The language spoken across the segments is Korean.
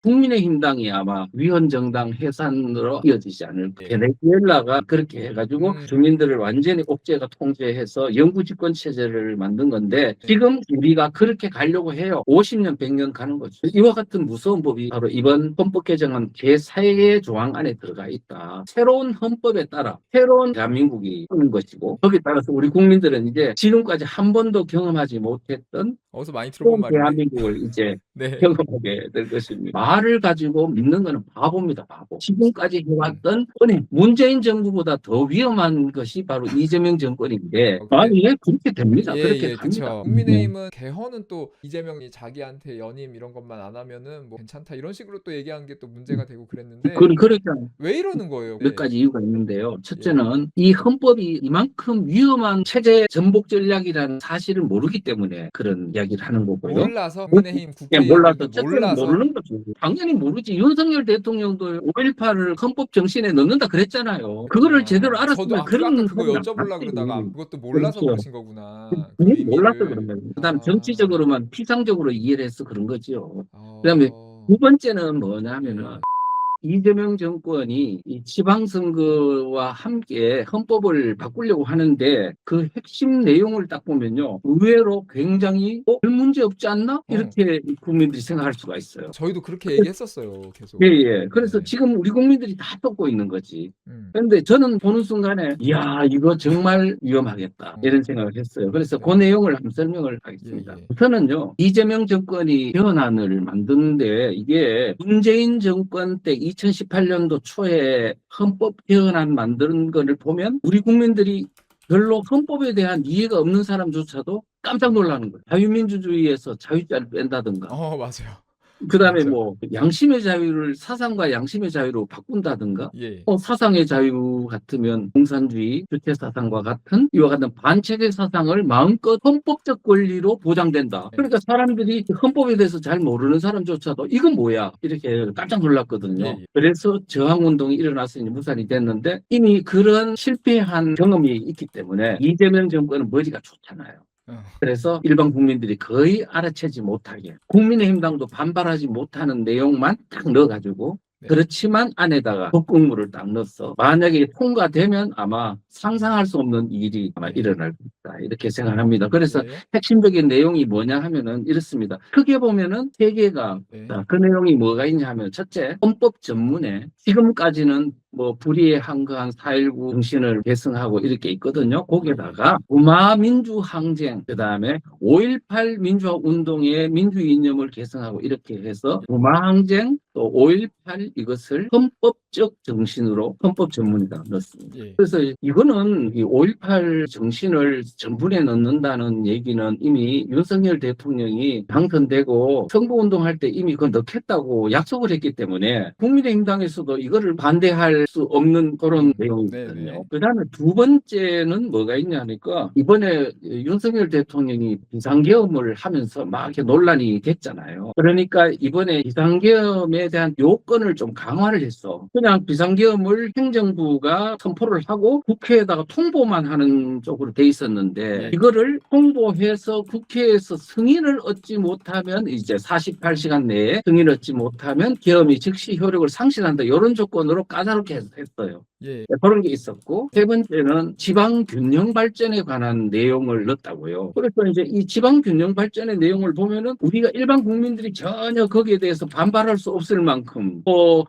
국민의힘당이 아마 위헌정당 해산으로 이어지지 않을까. 예. 베네수엘라가 그렇게 해가지고 주민들을 완전히 옥죄가 통제해서 영구집권 체제를 만든 건데 지금 우리가 그렇게 가려고 해요. 50년, 100년 가는 거죠. 이와 같은 무서운 법이 바로 이번 헌법 개정안 제4의 조항 안에 들어가 있다. 새로운 헌법에 따라 새로운 대한민국이 오는 것이고 거기에 따라서 우리 국민들은 이제 지금까지 한 번도 경험하지 못했던 어디서 많이 들어본 새로운 말인데. 대한민국을 이제 네. 경험하게 될 것입니다. 말을 가지고 믿는 거는 바보입니다. 바보. 지금까지 해왔던 은행, 문재인 정부보다 더 위험한 것이 바로 이재명 정권인데 아니 예, 그렇게 됩니다. 그렇게 갑니다. 그쵸. 국민의힘은 개헌은 또 이재명이 자기한테 연임 이런 것만 안 하면은 뭐 괜찮다 이런 식으로 또 얘기한 게 또 문제가 되고 그랬는데 그러니까 왜 이러는 거예요? 몇 가지 이유가 있는데요. 예. 첫째는 이 헌법이 이만큼 위험한 체제 전복 전략이라는 사실을 모르기 때문에 그런 이야기를 하는 거고요. 몰라서 국민의힘 그냥 몰라서 국회의원들도 첫째는 몰라서 모르는 거죠. 당연히 모르지. 윤석열 대통령도 5.18을 헌법 정신에 넣는다 그랬잖아요. 그거를 제대로 저도 알았으면 아까 그런 그거 소리 안 여쭤보려고 났지. 그러다가 그것도 몰라서 그렇죠. 그러신 거구나. 그 그건 몰라서 의미를. 그런 거예요. 그다음 아. 정치적으로만 피상적으로 이해를 해서 그런 거죠. 그다음에 두 번째는 뭐냐면은 예. 이재명 정권이 이 지방선거와 함께 헌법을 바꾸려고 하는데 그 핵심 내용을 딱 보면요. 의외로 굉장히 별 문제 없지 않나? 이렇게 국민들이 생각할 수가 있어요. 저희도 그렇게 얘기했었어요. 계속. 예, 예. 그래서 네. 지금 우리 국민들이 다 듣고 있는 거지. 음. 그런데 저는 보는 순간에 이야 이거 정말 위험하겠다 이런 생각을 했어요. 그래서 그 내용을 한번 설명을 하겠습니다. 예. 우선은요 이재명 정권이 개헌안을 만드는데 이게 문재인 정권 때 2018년도 초에 헌법 개헌안 만드는 거를 보면 우리 국민들이 별로 헌법에 대한 이해가 없는 사람조차도 깜짝 놀라는 거예요. 자유민주주의에서 자유자를 뺀다든가 맞아요. 그다음에 맞아요. 뭐 양심의 자유를 사상과 양심의 자유로 바꾼다든가 예. 사상의 자유 같으면 공산주의, 주체 사상과 같은 이와 같은 반체제 사상을 마음껏 헌법적 권리로 보장된다. 그러니까 사람들이 헌법에 대해서 잘 모르는 사람조차도 이건 뭐야 이렇게 깜짝 놀랐거든요. 예. 그래서 저항운동이 일어났으니 무산이 됐는데 이미 그런 실패한 경험이 있기 때문에 이재명 정권은 머리가 좋잖아요. 그래서 일반 국민들이 거의 알아채지 못하게 국민의힘당도 반발하지 못하는 내용만 딱 넣어가지고 그렇지만 안에다가 법국물을 딱 넣어서 만약에 통과되면 아마 상상할 수 없는 일이 아마 일어날 것이다 이렇게 생각합니다. 그래서 핵심적인 내용이 뭐냐 하면은 이렇습니다. 크게 보면은 세 개가 그 내용이 뭐가 있냐 하면 첫째 헌법 전문에 지금까지는 뭐 불의에 항거한 4.19 정신을 계승하고 이렇게 있거든요. 거기에다가 부마민주항쟁 그다음에 5.18 민주화 운동의 민주이념을 계승하고 이렇게 해서 부마항쟁 또 5.18 이것을 헌법적 정신으로 헌법 전문에다 넣습니다. 그래서 이거는 이 5.18 정신을 전문에 넣는다는 얘기는 이미 윤석열 대통령이 당선되고 선거운동할 때 이미 그거 넣겠다고 약속을 했기 때문에 국민의힘당에서도 이거를 반대할 수 없는 그런 내용이거든요. 그다음에 두 번째는 뭐가 있냐 하니까 이번에 윤석열 대통령이 비상계엄을 하면서 막 이렇게 논란이 됐잖아요. 그러니까 이번에 비상계엄에 대한 요건을 좀 강화를 했어. 그냥 비상계엄을 행정부가 선포를 하고 국회에다가 통보만 하는 쪽으로 돼 있었는데 이거를 통보해서 국회에서 승인을 얻지 못하면 이제 48시간 내에 승인을 얻지 못하면 계엄이 즉시 효력을 상실한다. 이런 조건으로 까다롭게 했어요. 그런 게 있었고 세 번째는 지방균형 발전에 관한 내용을 넣었다고요. 그래서 이제 이 지방균형 발전의 내용을 보면은 우리가 일반 국민들이 전혀 거기에 대해서 반발할 수 없을 만큼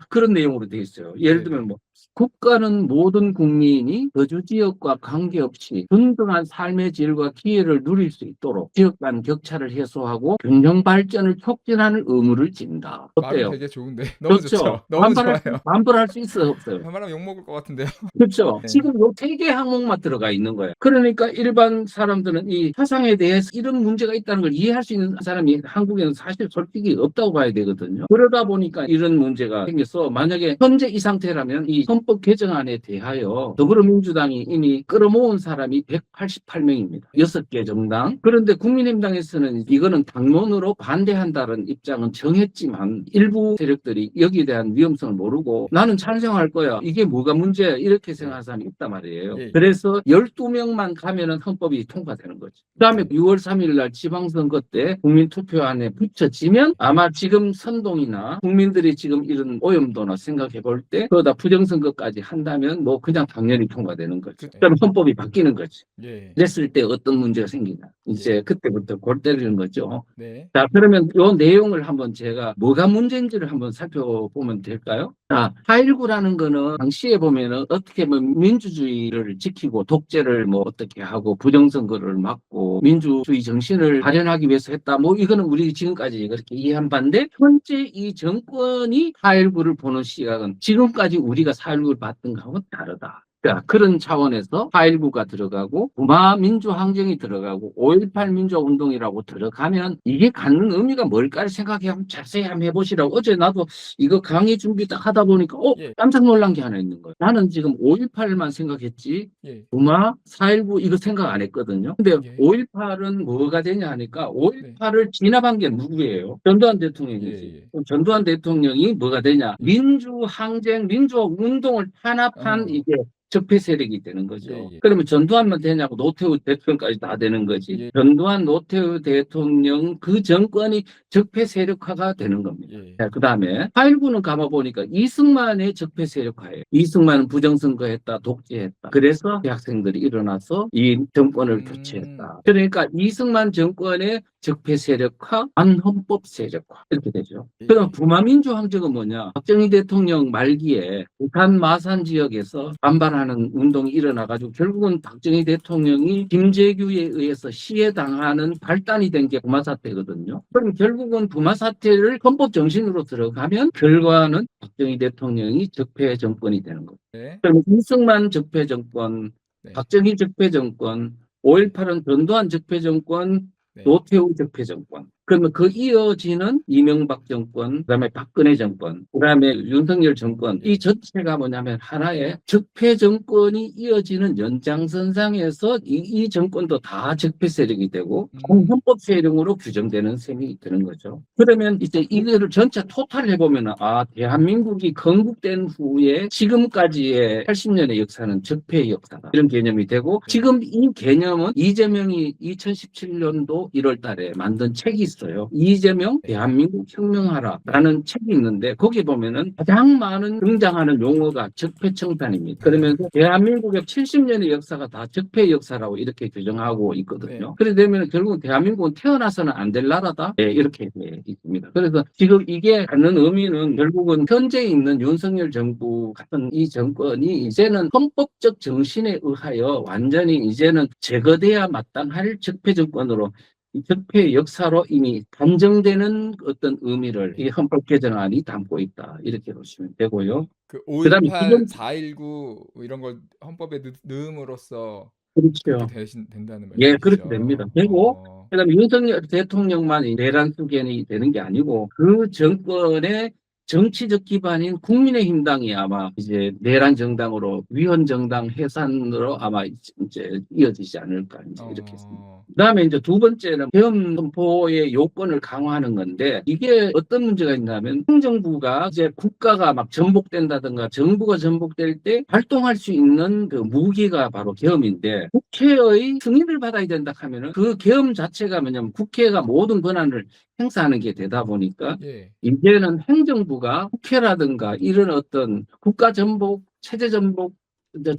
그런 내용으로 돼 있어요. 예를 들면 뭐 국가는 모든 국민이 거주 지역과 관계없이 평등한 삶의 질과 기회를 누릴 수 있도록 지역 간 격차를 해소하고 균형 발전을 촉진하는 의무를 진다. 어때요? 말은 되게 좋은데 너무 그렇죠? 좋죠. 너무 좋아요. 반발할 수 있어요, 없어요? 반발하면 욕 먹을 것 같은데요. 그렇죠. 지금 요 세 개 항목만 들어가 있는 거예요. 그러니까 일반 사람들은 이 사상에 대해서 이런 문제가 있다는 걸 이해할 수 있는 사람이 한국에는 사실 솔직히 없다고 봐야 되거든요. 그러다 보니까 이런 문제가 생겨서 만약에 현재 이 상태라면 이 헌법 개정안에 대하여 더불어민주당이 이미 끌어모은 사람이 188명입니다. 6개 정당. 그런데 국민의힘당에서는 이거는 당론으로 반대한다는 입장은 정했지만 일부 세력들이 여기에 대한 위험성을 모르고 나는 찬성할 거야. 이게 뭐가 문제야? 이렇게 생각하는 사람이 있단 말이에요. 예. 그래서 12명만 가면은 헌법이 통과되는 거죠. 그다음에 6월 3일 날 지방선거 때 국민투표안에 붙여지면 아마 지금 선동이나 국민들이 지금 이런 오염도나 생각해 볼 때 그러다 부정선거까지 한다면 뭐 그냥 당연히 통과되는 거죠. 그럼 헌법이 바뀌는 거지. 예. 그랬을 때 어떤 문제가 생기나. 이제 그때부터 골 때리는 거죠. 네. 자, 그러면 요 내용을 한번 제가 뭐가 문제인지를 한번 살펴보면 될까요? 자, 4.19라는 거는 당시에 보면은 어떻게 보면 민주주의를 지키고 독재를 뭐 어떻게 하고 부정선거를 막고 민주주의 정신을 발현하기 위해서 했다. 뭐 이거는 우리 지금까지 그렇게 이해한 바인데 현재 이 정권이 4.19를 보는 시각은 지금까지 우리가 4.19를 봤던 거하고는 다르다. 그러니까 그런 차원에서 4.19가 들어가고 부마 민주항쟁이 들어가고 5.18 민주화운동이라고 들어가면 이게 갖는 의미가 뭘까를 생각해 한번 자세히 한번 해보시라고. 어제 나도 이거 강의 준비 딱 하다 보니까 예. 깜짝 놀란 게 하나 있는 거예요. 나는 지금 5.18만 생각했지 예. 부마 4.19 이거 생각 안 했거든요. 근데 예. 5.18은 뭐가 되냐 하니까 5.18을 진압한 게 누구예요? 전두환 대통령이지. 예. 그럼 전두환 대통령이 뭐가 되냐? 민주항쟁, 민주화운동을 탄압한 이게 적폐 세력이 되는 거죠. 예, 예. 그러면 전두환만 되냐고 노태우 대통령까지 다 되는 거지. 예. 전두환, 노태우 대통령 그 정권이 적폐 세력화가 되는 겁니다. 예. 자, 그다음에 8.19는 가봐보니까 이승만의 적폐 세력화예요. 이승만은 부정선거했다, 독재했다. 그래서 대학생들이 일어나서 이 정권을 교체했다. 그러니까 이승만 정권의 적폐 세력화, 반헌법 세력화 이렇게 되죠. 예. 그럼 부마민주항쟁은 뭐냐? 박정희 대통령 말기에 북한 마산 지역에서 반발하는 운동이 일어나가지고 결국은 박정희 대통령이 김재규에 의해서 시해당하는 발단이 된 게 부마사태거든요. 그럼 결국은 부마사태를 헌법 정신으로 들어가면 결과는 박정희 대통령이 적폐 정권이 되는 거예요. 네. 그럼 이승만 적폐 정권, 네. 박정희 적폐 정권, 5.18은 전두환 적폐 정권, 네. 노태우 적폐 정권. 그러면 그 이어지는 이명박 정권, 그다음에 박근혜 정권, 그다음에 윤석열 정권, 이 전체가 뭐냐면 하나의 적폐 정권이 이어지는 연장선상에서 이 정권도 다 적폐 세력이 되고 헌법 세력으로 규정되는 셈이 되는 거죠. 그러면 이제 이거를 전체 토탈 해보면 대한민국이 건국된 후에 지금까지의 80년의 역사는 적폐의 역사다. 이런 개념이 되고 지금 이 개념은 이재명이 2017년도 1월 달에 만든 책이 있어요. 이재명 대한민국 혁명하라라는 책이 있는데 거기 보면은 가장 많은 등장하는 용어가 적폐청산입니다. 그러면서 대한민국의 70년의 역사가 다 적폐 역사라고 이렇게 규정하고 있거든요. 그래 되면 결국은 대한민국은 태어나서는 안 될 나라다. 이렇게 있습니다. 그래서 지금 이게 갖는 의미는 결국은 현재 있는 윤석열 정부 같은 이 정권이 이제는 헌법적 정신에 의하여 완전히 이제는 제거돼야 마땅할 적폐 정권으로 이 적폐의 역사로 이미 단정되는 어떤 의미를 이 헌법 개정안이 담고 있다. 이렇게 보시면 되고요. 그 그다음에 5.18, 4.19 이런 걸 헌법에 넣음으로써 그렇죠. 그렇게 된다는 말씀이시죠? 예, 그렇게 됩니다. 되고 그다음에 윤석열 대통령만 내란 수견이 되는 게 아니고 그 정권의 정치적 기반인 국민의힘당이 아마 이제 내란 정당으로 위헌 정당 해산으로 아마 이제 이어지지 않을까 이제 이렇게 있습니다. 그다음에 이제 두 번째는 계엄 선포의 요건을 강화하는 건데 이게 어떤 문제가 있냐면 행정부가 이제 국가가 막 전복된다든가 정부가 전복될 때 활동할 수 있는 그 무기가 바로 계엄인데 국회의 승인을 받아야 된다 하면은 그 계엄 자체가 뭐냐면 국회가 모든 권한을 행사하는 게 되다 보니까 이제는 행정부가 국회라든가 이런 어떤 국가 전복, 체제 전복,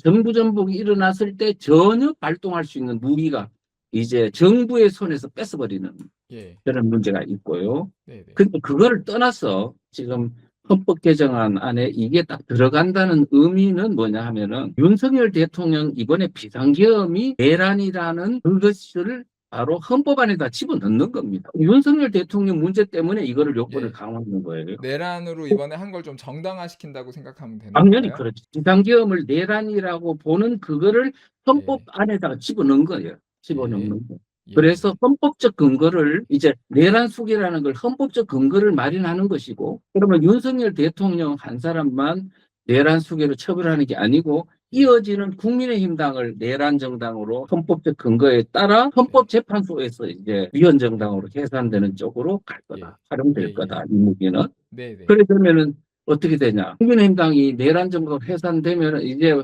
정부 전복이 일어났을 때 전혀 발동할 수 있는 무기가 이제 정부의 손에서 뺏어버리는 그런 문제가 있고요. 근데 그거를 떠나서 지금 헌법 개정안 안에 이게 딱 들어간다는 의미는 뭐냐 하면은 윤석열 대통령 이번에 비상계엄이 내란이라는 그것을 바로 헌법 안에다 집어넣는 겁니다. 윤석열 대통령 문제 때문에 이거를 요건을 강화하는 거예요. 내란으로 이번에 한 걸 좀 정당화시킨다고 생각하면 되는 당연히 건가요? 그렇죠. 비상계엄을 내란이라고 보는 그거를 헌법 안에다가 집어넣은 거예요. 집어넣는 거. 그래서 헌법적 근거를 이제 내란 수기라는 걸 헌법적 근거를 마련하는 것이고 그러면 윤석열 대통령 한 사람만 내란 수계로 처벌하는 게 아니고 이어지는 국민의힘당을 내란 정당으로 헌법적 근거에 따라 헌법재판소에서 이제 위헌 정당으로 계산되는 쪽으로 갈 거다. 활용될 예. 거다. 이 무기는. 네네. 그래 되면은 어떻게 되냐? 국민의힘당이 내란 정당으로 해산되면은 이제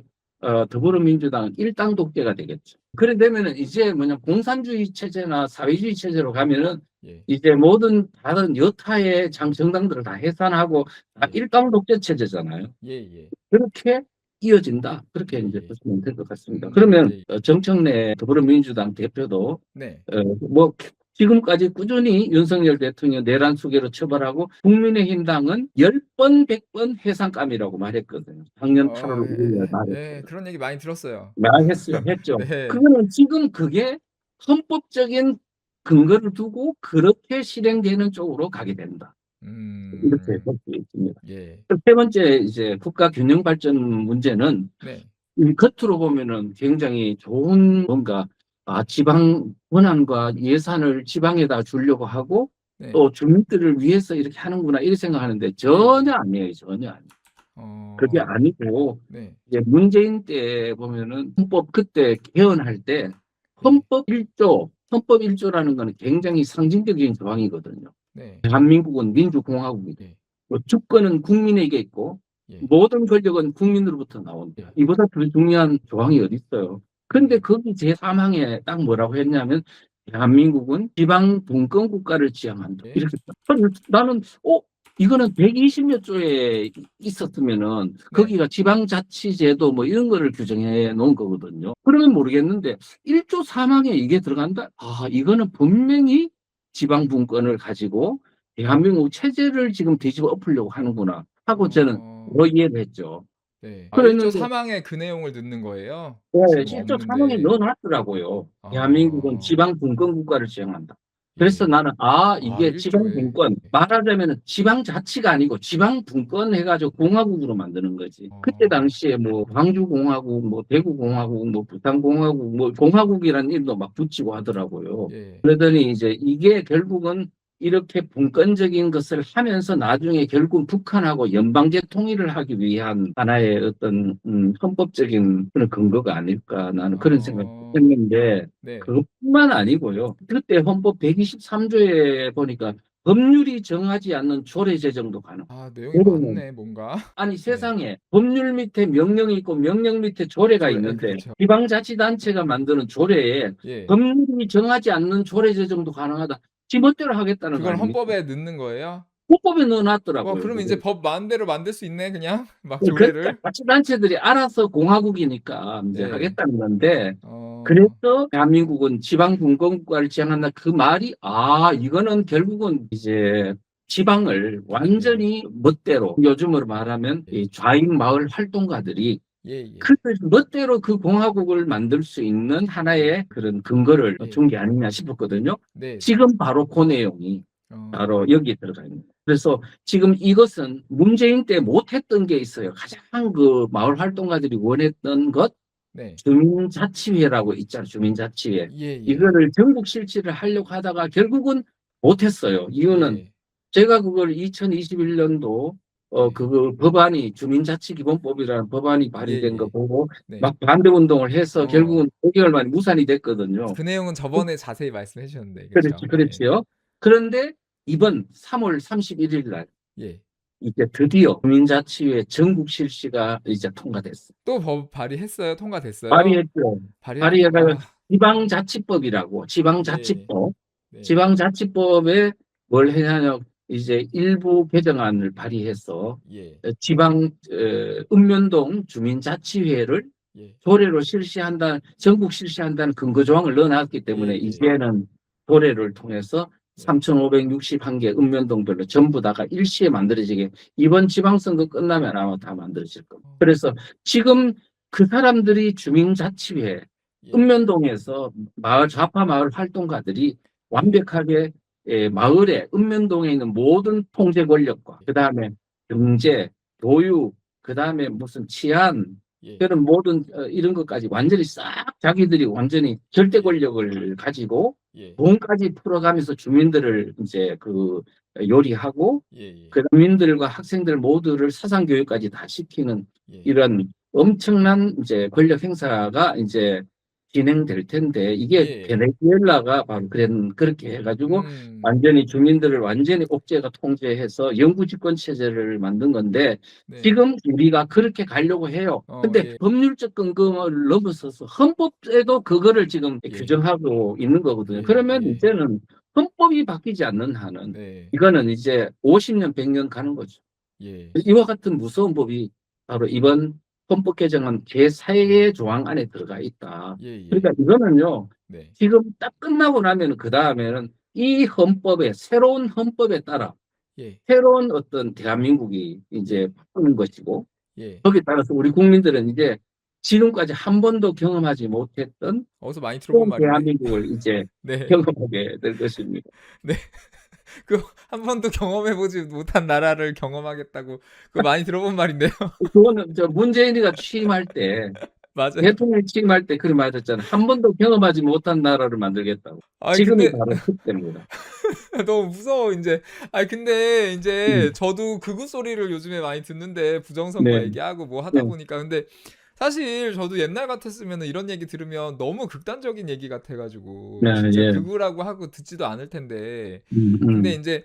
더불어민주당은 일당 독재가 되겠죠. 그래 되면은 이제 뭐냐 공산주의 체제나 사회주의 체제로 가면은 예. 이제 모든 다른 여타의 정당들을 다 해산하고 다 예. 일당 독재 체제잖아요. 예. 그렇게 이어진다. 그렇게 예. 이제 예. 보시면 될 것 같습니다. 그러면 예. 정청래 더불어민주당 대표도 네. 뭐 지금까지 꾸준히 윤석열 대통령 내란 수계로 처벌하고 국민의힘당은 10번, 100번 해산감이라고 말했거든요. 작년 8월 5일에 말했어요. 그런 얘기 많이 들었어요. 말했어요. 했죠. 네. 그거는 지금 그게 헌법적인 근거를 두고 그렇게 실행되는 쪽으로 가게 된다. 이렇게 볼 수 있습니다. 예. 세 번째 이제 국가 균형 발전 문제는 네. 이 겉으로 보면은 굉장히 좋은 뭔가 지방 권한과 예산을 지방에다 주려고 하고 네. 또 주민들을 위해서 이렇게 하는구나 이렇게 생각하는데 전혀 아니에요. 전혀 아니에요. 그게 아니고 네. 이제 문재인 때 보면은 헌법 그때 개헌할 때 헌법 1조, 헌법 1조라는 거는 굉장히 상징적인 조항이거든요. 네. 대한민국은 민주공화국이다. 예. 주권은 국민에게 있고 예. 모든 권력은 국민으로부터 나온다. 이보다 더 중요한 조항이 어디 있어요? 근데 거기 제3항에 딱 뭐라고 했냐면 대한민국은 지방 분권 국가를 지향한다. 예. 이렇게 나는 이거는 120몇 조에 있었으면은 거기가 지방자치제도 뭐 이런 거를 규정해 놓은 거거든요. 그러면 모르겠는데 1조 3항에 이게 들어간다? 이거는 분명히 지방 분권을 가지고 대한민국 체제를 지금 뒤집어 엎으려고 하는구나 하고 저는 이해를 했죠. 네. 1조 그랬는데 3항에 그 내용을 넣는 거예요? 네, 지금 실제 3항에 없는데. 넣어놨더라고요. 대한민국은 지방 분권 국가를 지향한다. 그래서 예. 나는 이게 1조에. 지방 분권 말하자면 지방 자치가 아니고 지방 분권 해가지고 공화국으로 만드는 거지. 그때 당시에 뭐 광주 공화국, 뭐 대구 공화국, 뭐 부산 공화국, 뭐 공화국이라는 이름도 막 붙이고 하더라고요. 예. 그러더니 이제 이게 결국은 이렇게 분권적인 것을 하면서 나중에 결국 북한하고 연방제 통일을 하기 위한 하나의 어떤 헌법적인 그런 근거가 아닐까 나는 그런 생각을 했는데 네. 그것뿐만 아니고요. 그때 헌법 123조에 보니까 법률이 정하지 않는 조례 제정도 가능. 내용이 많네 뭔가. 아니 세상에 법률 밑에 명령이 있고 명령 밑에 조례가 조례, 있는데 그렇죠. 지방자치단체가 만드는 조례에 예. 법률이 정하지 않는 조례 제정도 가능하다. 지멋대로 하겠다는 거 그걸 아닙니까? 헌법에 넣는 거예요? 헌법에 와, 넣어놨더라고요. 그러면 이제 법 마음대로 만들 수 있네 그냥? 막 그러니까 조례를? 자치단체들이 알아서 공화국이니까 이제 예. 하겠다는 건데 어. 그래서 대한민국은 지방분권국가를 지향한다. 그 말이 이거는 결국은 이제 지방을 완전히 멋대로 요즘으로 말하면 이 좌익 마을 활동가들이 예. 그 멋대로 그 공화국을 만들 수 있는 하나의 그런 근거를 준 게 아니냐 싶었거든요. 네. 지금 바로 그 내용이 바로 여기에 들어가 있는 거예요. 그래서 지금 이것은 문재인 때 못했던 게 있어요. 가장 그 마을 활동가들이 원했던 것, 네. 주민자치회라고 있잖아요. 주민자치회. 예. 이거를 전국 실시를 하려고 하다가 결국은 못했어요. 이유는 제가 그걸 2021년도 그 법안이 주민자치기본법이라는 법안이 발의된 거 보고 막 반대 운동을 해서 결국은 5개월 만에 무산이 됐거든요. 그 내용은 저번에 자세히 말씀해 주셨는데. 그렇지요. 그런데 이번 3월 31일 날 예. 이제 드디어 주민자치회 전국 실시가 이제 통과됐어요. 또 법 발의했어요? 통과됐어요? 발의했죠. 발의하니까 발의해가 지방자치법이라고 지방자치법. 네. 지방자치법에 뭘 했냐면 이제 일부 개정안을 발의해서 지방 읍면동 주민자치회를 조례로 실시한다, 전국 실시한다는 근거 조항을 넣어놨기 때문에 이제는 조례를 통해서 3,561개 읍면동별로 전부 다가 일시에 만들어지게 이번 지방선거 끝나면 아마 다 만들어질 겁니다. 그래서 지금 그 사람들이 주민자치회 읍면동에서 좌파 마을 활동가들이 완벽하게 마을에 읍면동에 있는 모든 통제 권력과 그 다음에 경제, 교육, 그 다음에 무슨 치안 그런 모든 이런 것까지 완전히 싹 자기들이 완전히 절대 권력을 가지고 예. 돈까지 풀어가면서 주민들을 이제 그 요리하고 예예. 그 주민들과 학생들 모두를 사상 교육까지 다 시키는 예. 이런 엄청난 이제 권력 행사가 이제 진행될 텐데 이게 예. 베네수엘라가 바로 그렇게 해가지고 완전히 주민들을 완전히 옥죄가 통제해서 영구집권 체제를 만든 건데 네. 지금 우리가 그렇게 가려고 해요. 근데 예. 법률적 근거를 넘어서서 헌법에도 그거를 지금 예. 규정하고 있는 거거든요. 예. 그러면 예. 이제는 헌법이 바뀌지 않는 한은 네. 이거는 이제 50년, 100년 가는 거죠. 예. 이와 같은 무서운 법이 바로 이번 헌법 개정안 제4의 조항 안에 들어가 있다. 예예. 그러니까 이거는요, 네. 지금 딱 끝나고 나면 그 다음에는 이 헌법에, 새로운 헌법에 따라 예. 새로운 어떤 대한민국이 이제 바꾸는 것이고, 예. 거기에 따라서 우리 국민들은 이제 지금까지 한 번도 경험하지 못했던 어디서 많이 들어본 새로운 말인데. 대한민국을 이제 네. 경험하게 될 것입니다. 네. 그 한 번도 경험해 보지 못한 나라를 경험하겠다고 그거 많이 들어본 말인데요. 그거는 저 문재인이가 취임할 때 맞아요. 대통령 취임할 때 그런 말 했잖아요. 한 번도 경험하지 못한 나라를 만들겠다고. 아이 지금이 근데 바로 그때입니다. 너무 무서워 인제. 아이 근데 인제 음. 저도 극우 소리를 요즘에 많이 듣는데 부정선거 네. 얘기하고 뭐 하다 네. 보니까 근데 사실 저도 옛날 같았으면은 이런 얘기 들으면 너무 극단적인 얘기 같아 가지고 네, 진짜 예. 극우라고 하고 듣지도 않을 텐데 음, 근데 음. 인제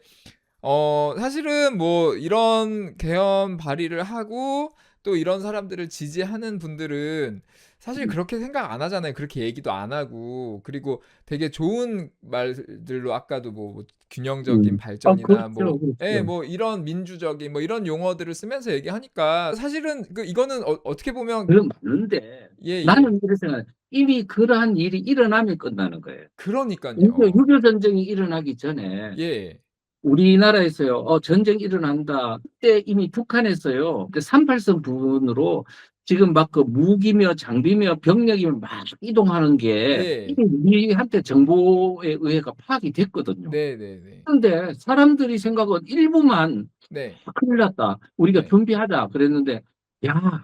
사실은 뭐 이런 개헌 발의를 하고 또 이런 사람들을 지지하는 분들은 사실 그렇게 생각 안 하잖아요. 그렇게 얘기도 안 하고. 그리고 되게 좋은 말들로 아까도 뭐 균형적인 발전이나 그렇죠, 뭐 예 그렇죠. 뭐 이런 민주적인 뭐 이런 용어들을 쓰면서 얘기하니까 사실은 이거는 어떻게 보면 그건 맞는데 예예. 나는 이렇게 생각해요. 이미 그러한 일이 일어나면 끝나는 거예요. 그러니깐요. 6.25 전쟁이 일어나기 전에 예. 우리나라에서요, 전쟁 일어난다. 그때 이미 북한에서요, 그 38선 부근으로 지금 막 그 무기며 장비며 병력이며 막 이동하는 게 예. 이미 우리한테 정보에 의해가 파악이 됐거든요. 네네네. 그런데 사람들이 생각은 일부만 네. 큰일 났다. 우리가 네. 준비하자. 그랬는데, 야,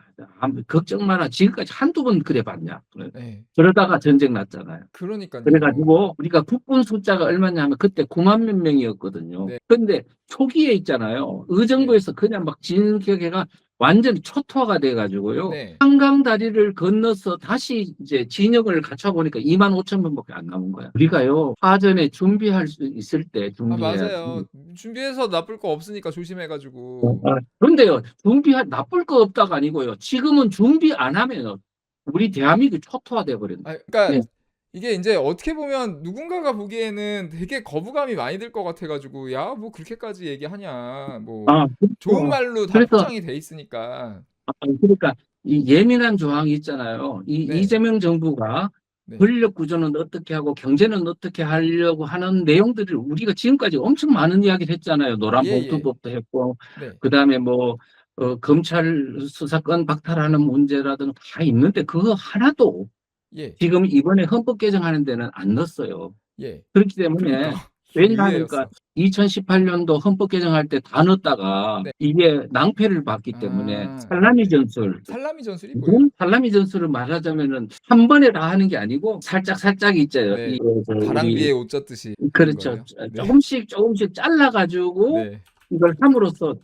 걱정 마라. 지금까지 한두 번 그래 봤냐. 네. 그러다가 전쟁 났잖아요. 그러니깐요. 그래가지고 우리가 국군 숫자가 얼마냐 하면 그때 9만 몇 명이었거든요. 네. 근데 초기에 있잖아요. 네. 의정부에서 그냥 막 진격해가 완전히 초토화가 돼가지고요. 네. 한강 다리를 건너서 다시 이제 진영을 갖춰 보니까 2만 5천 명밖에 안 남은 거야. 우리가요 사전에 준비할 수 있을 때 아 준비해야지. 맞아요. 준비해서 나쁠 거 없으니까 조심해 가지고. 그런데요 준비할 나쁠 거 없다가 아니고요. 지금은 준비 안 하면 우리 대한민국이 초토화돼 버린다. 아 그러니까 네. 이게 인제 어떻게 보면 누군가가 보기에는 되게 거부감이 많이 들 것 같아 가지고 '야 뭐 그렇게까지 얘기하냐.' 뭐 좋은 그렇죠. 말로 다 그래서 포장이 돼 있으니까. 그러니까 이 예민한 조항이 있잖아요. 네. 이재명 정부가 네. 권력 구조는 어떻게 하고 경제는 어떻게 하려고 하는 내용들을 우리가 지금까지 엄청 많은 이야기를 했잖아요. 예예. 노란봉투법도 했고, 네. 그다음에 뭐 검찰 수사권 박탈하는 문제라든가 다 있는데 그거 하나도 예. 지금 이번에 헌법 개정하는 데는 안 넣었어요. 예. 그렇기 때문에 그러니까 왜냐 하니까 의외였어. 2018년도 헌법 개정할 때 다 넣었다가 네. 이게 낭패를 봤기 때문에 아 살라미 네네. 전술, 살라미 전술이 뭐예요? 살라미 전술을 말하자면은 한 번에 다 하는 게 아니고 살짝 있잖아요. 네. 우리 가랑비에 옷 젖듯이 하는 그렇죠. 거예요? 네. 조금씩 잘라 가지고 네. 이걸 함으로써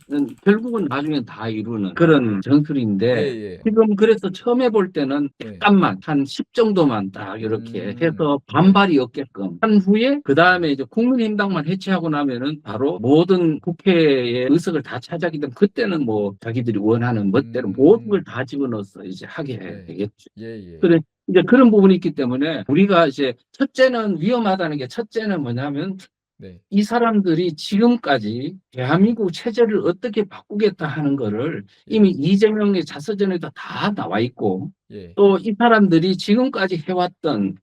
결국은 나중엔 다 이루는 그런 전술인데 예예. 지금 그래서 처음 해볼 때는 네. 약간만 한 10 정도만 딱 이렇게 해서 네. 반발이 없게끔 한 후에 그다음에 네. 이제 국민의힘당만 해체하고 나면은 바로 모든 국회의 의석을 다 차지하기 때문에 그때는 뭐 자기들이 원하는 멋대로 모든 걸 다 집어넣어서 이제 하게 네. 되겠죠. 예예. 그래 이제 그런 부분이 있기 때문에 우리가 이제 첫째는 위험하다는 게 첫째는 뭐냐면 네. 이 사람들이 지금까지 대한민국 체제를 어떻게 바꾸겠다 하는 거를 예. 이미 이재명의 자서전에도 다 나와 있고 예. 또 이 사람들이 지금까지 해왔던